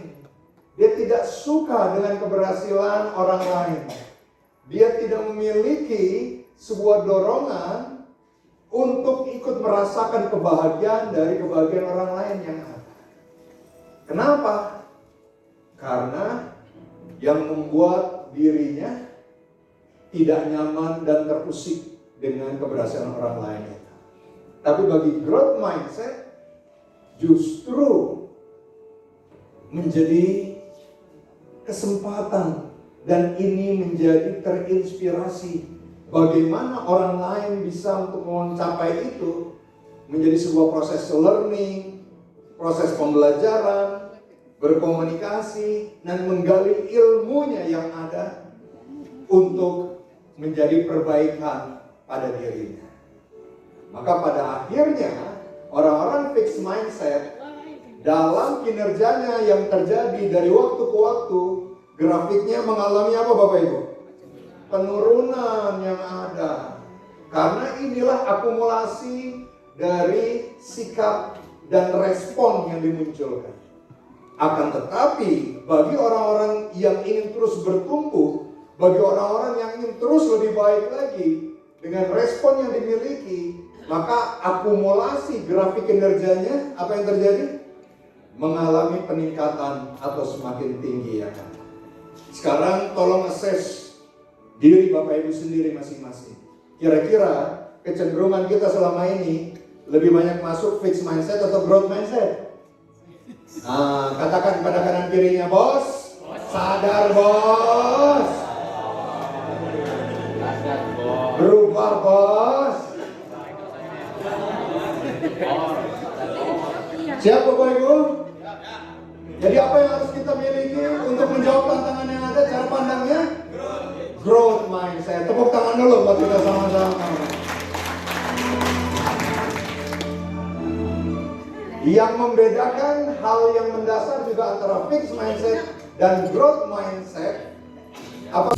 Dia tidak suka dengan keberhasilan orang lain. Dia tidak memiliki sebuah dorongan untuk ikut merasakan kebahagiaan dari kebahagiaan orang lain yang ada. Kenapa? Karena yang membuat dirinya tidak nyaman dan terusik dengan keberhasilan orang lain itu. Tapi bagi growth mindset justru menjadi kesempatan, dan ini menjadi terinspirasi bagaimana orang lain bisa untuk mencapai itu, menjadi sebuah proses learning, proses pembelajaran, berkomunikasi, dan menggali ilmunya yang ada untuk menjadi perbaikan pada dirinya. Maka pada akhirnya orang-orang fixed mindset dalam kinerjanya yang terjadi dari waktu ke waktu, grafiknya mengalami apa Bapak Ibu? Penurunan yang ada. Karena inilah akumulasi dari sikap dan respon yang dimunculkan. Akan tetapi bagi orang-orang yang ingin terus bertumbuh, bagi orang-orang yang ingin terus lebih baik lagi dengan respon yang dimiliki, maka akumulasi grafik kinerjanya apa yang terjadi? Mengalami peningkatan atau semakin tinggi ya kan. Sekarang tolong assess diri Bapak Ibu sendiri masing-masing. Kira-kira kecenderungan kita selama ini lebih banyak masuk fixed mindset atau growth mindset? Nah, katakan kepada kanan kirinya, bos. Sadar bos. Berubah bos. Siap Bapak Ibu? Jadi apa yang harus kita miliki untuk menjawab tantangan yang ada? Cara pandangnya? Growth mindset. Tepuk tangan dulu buat kita sama-sama. Yang membedakan hal yang mendasar juga antara fixed mindset dan growth mindset. Apa?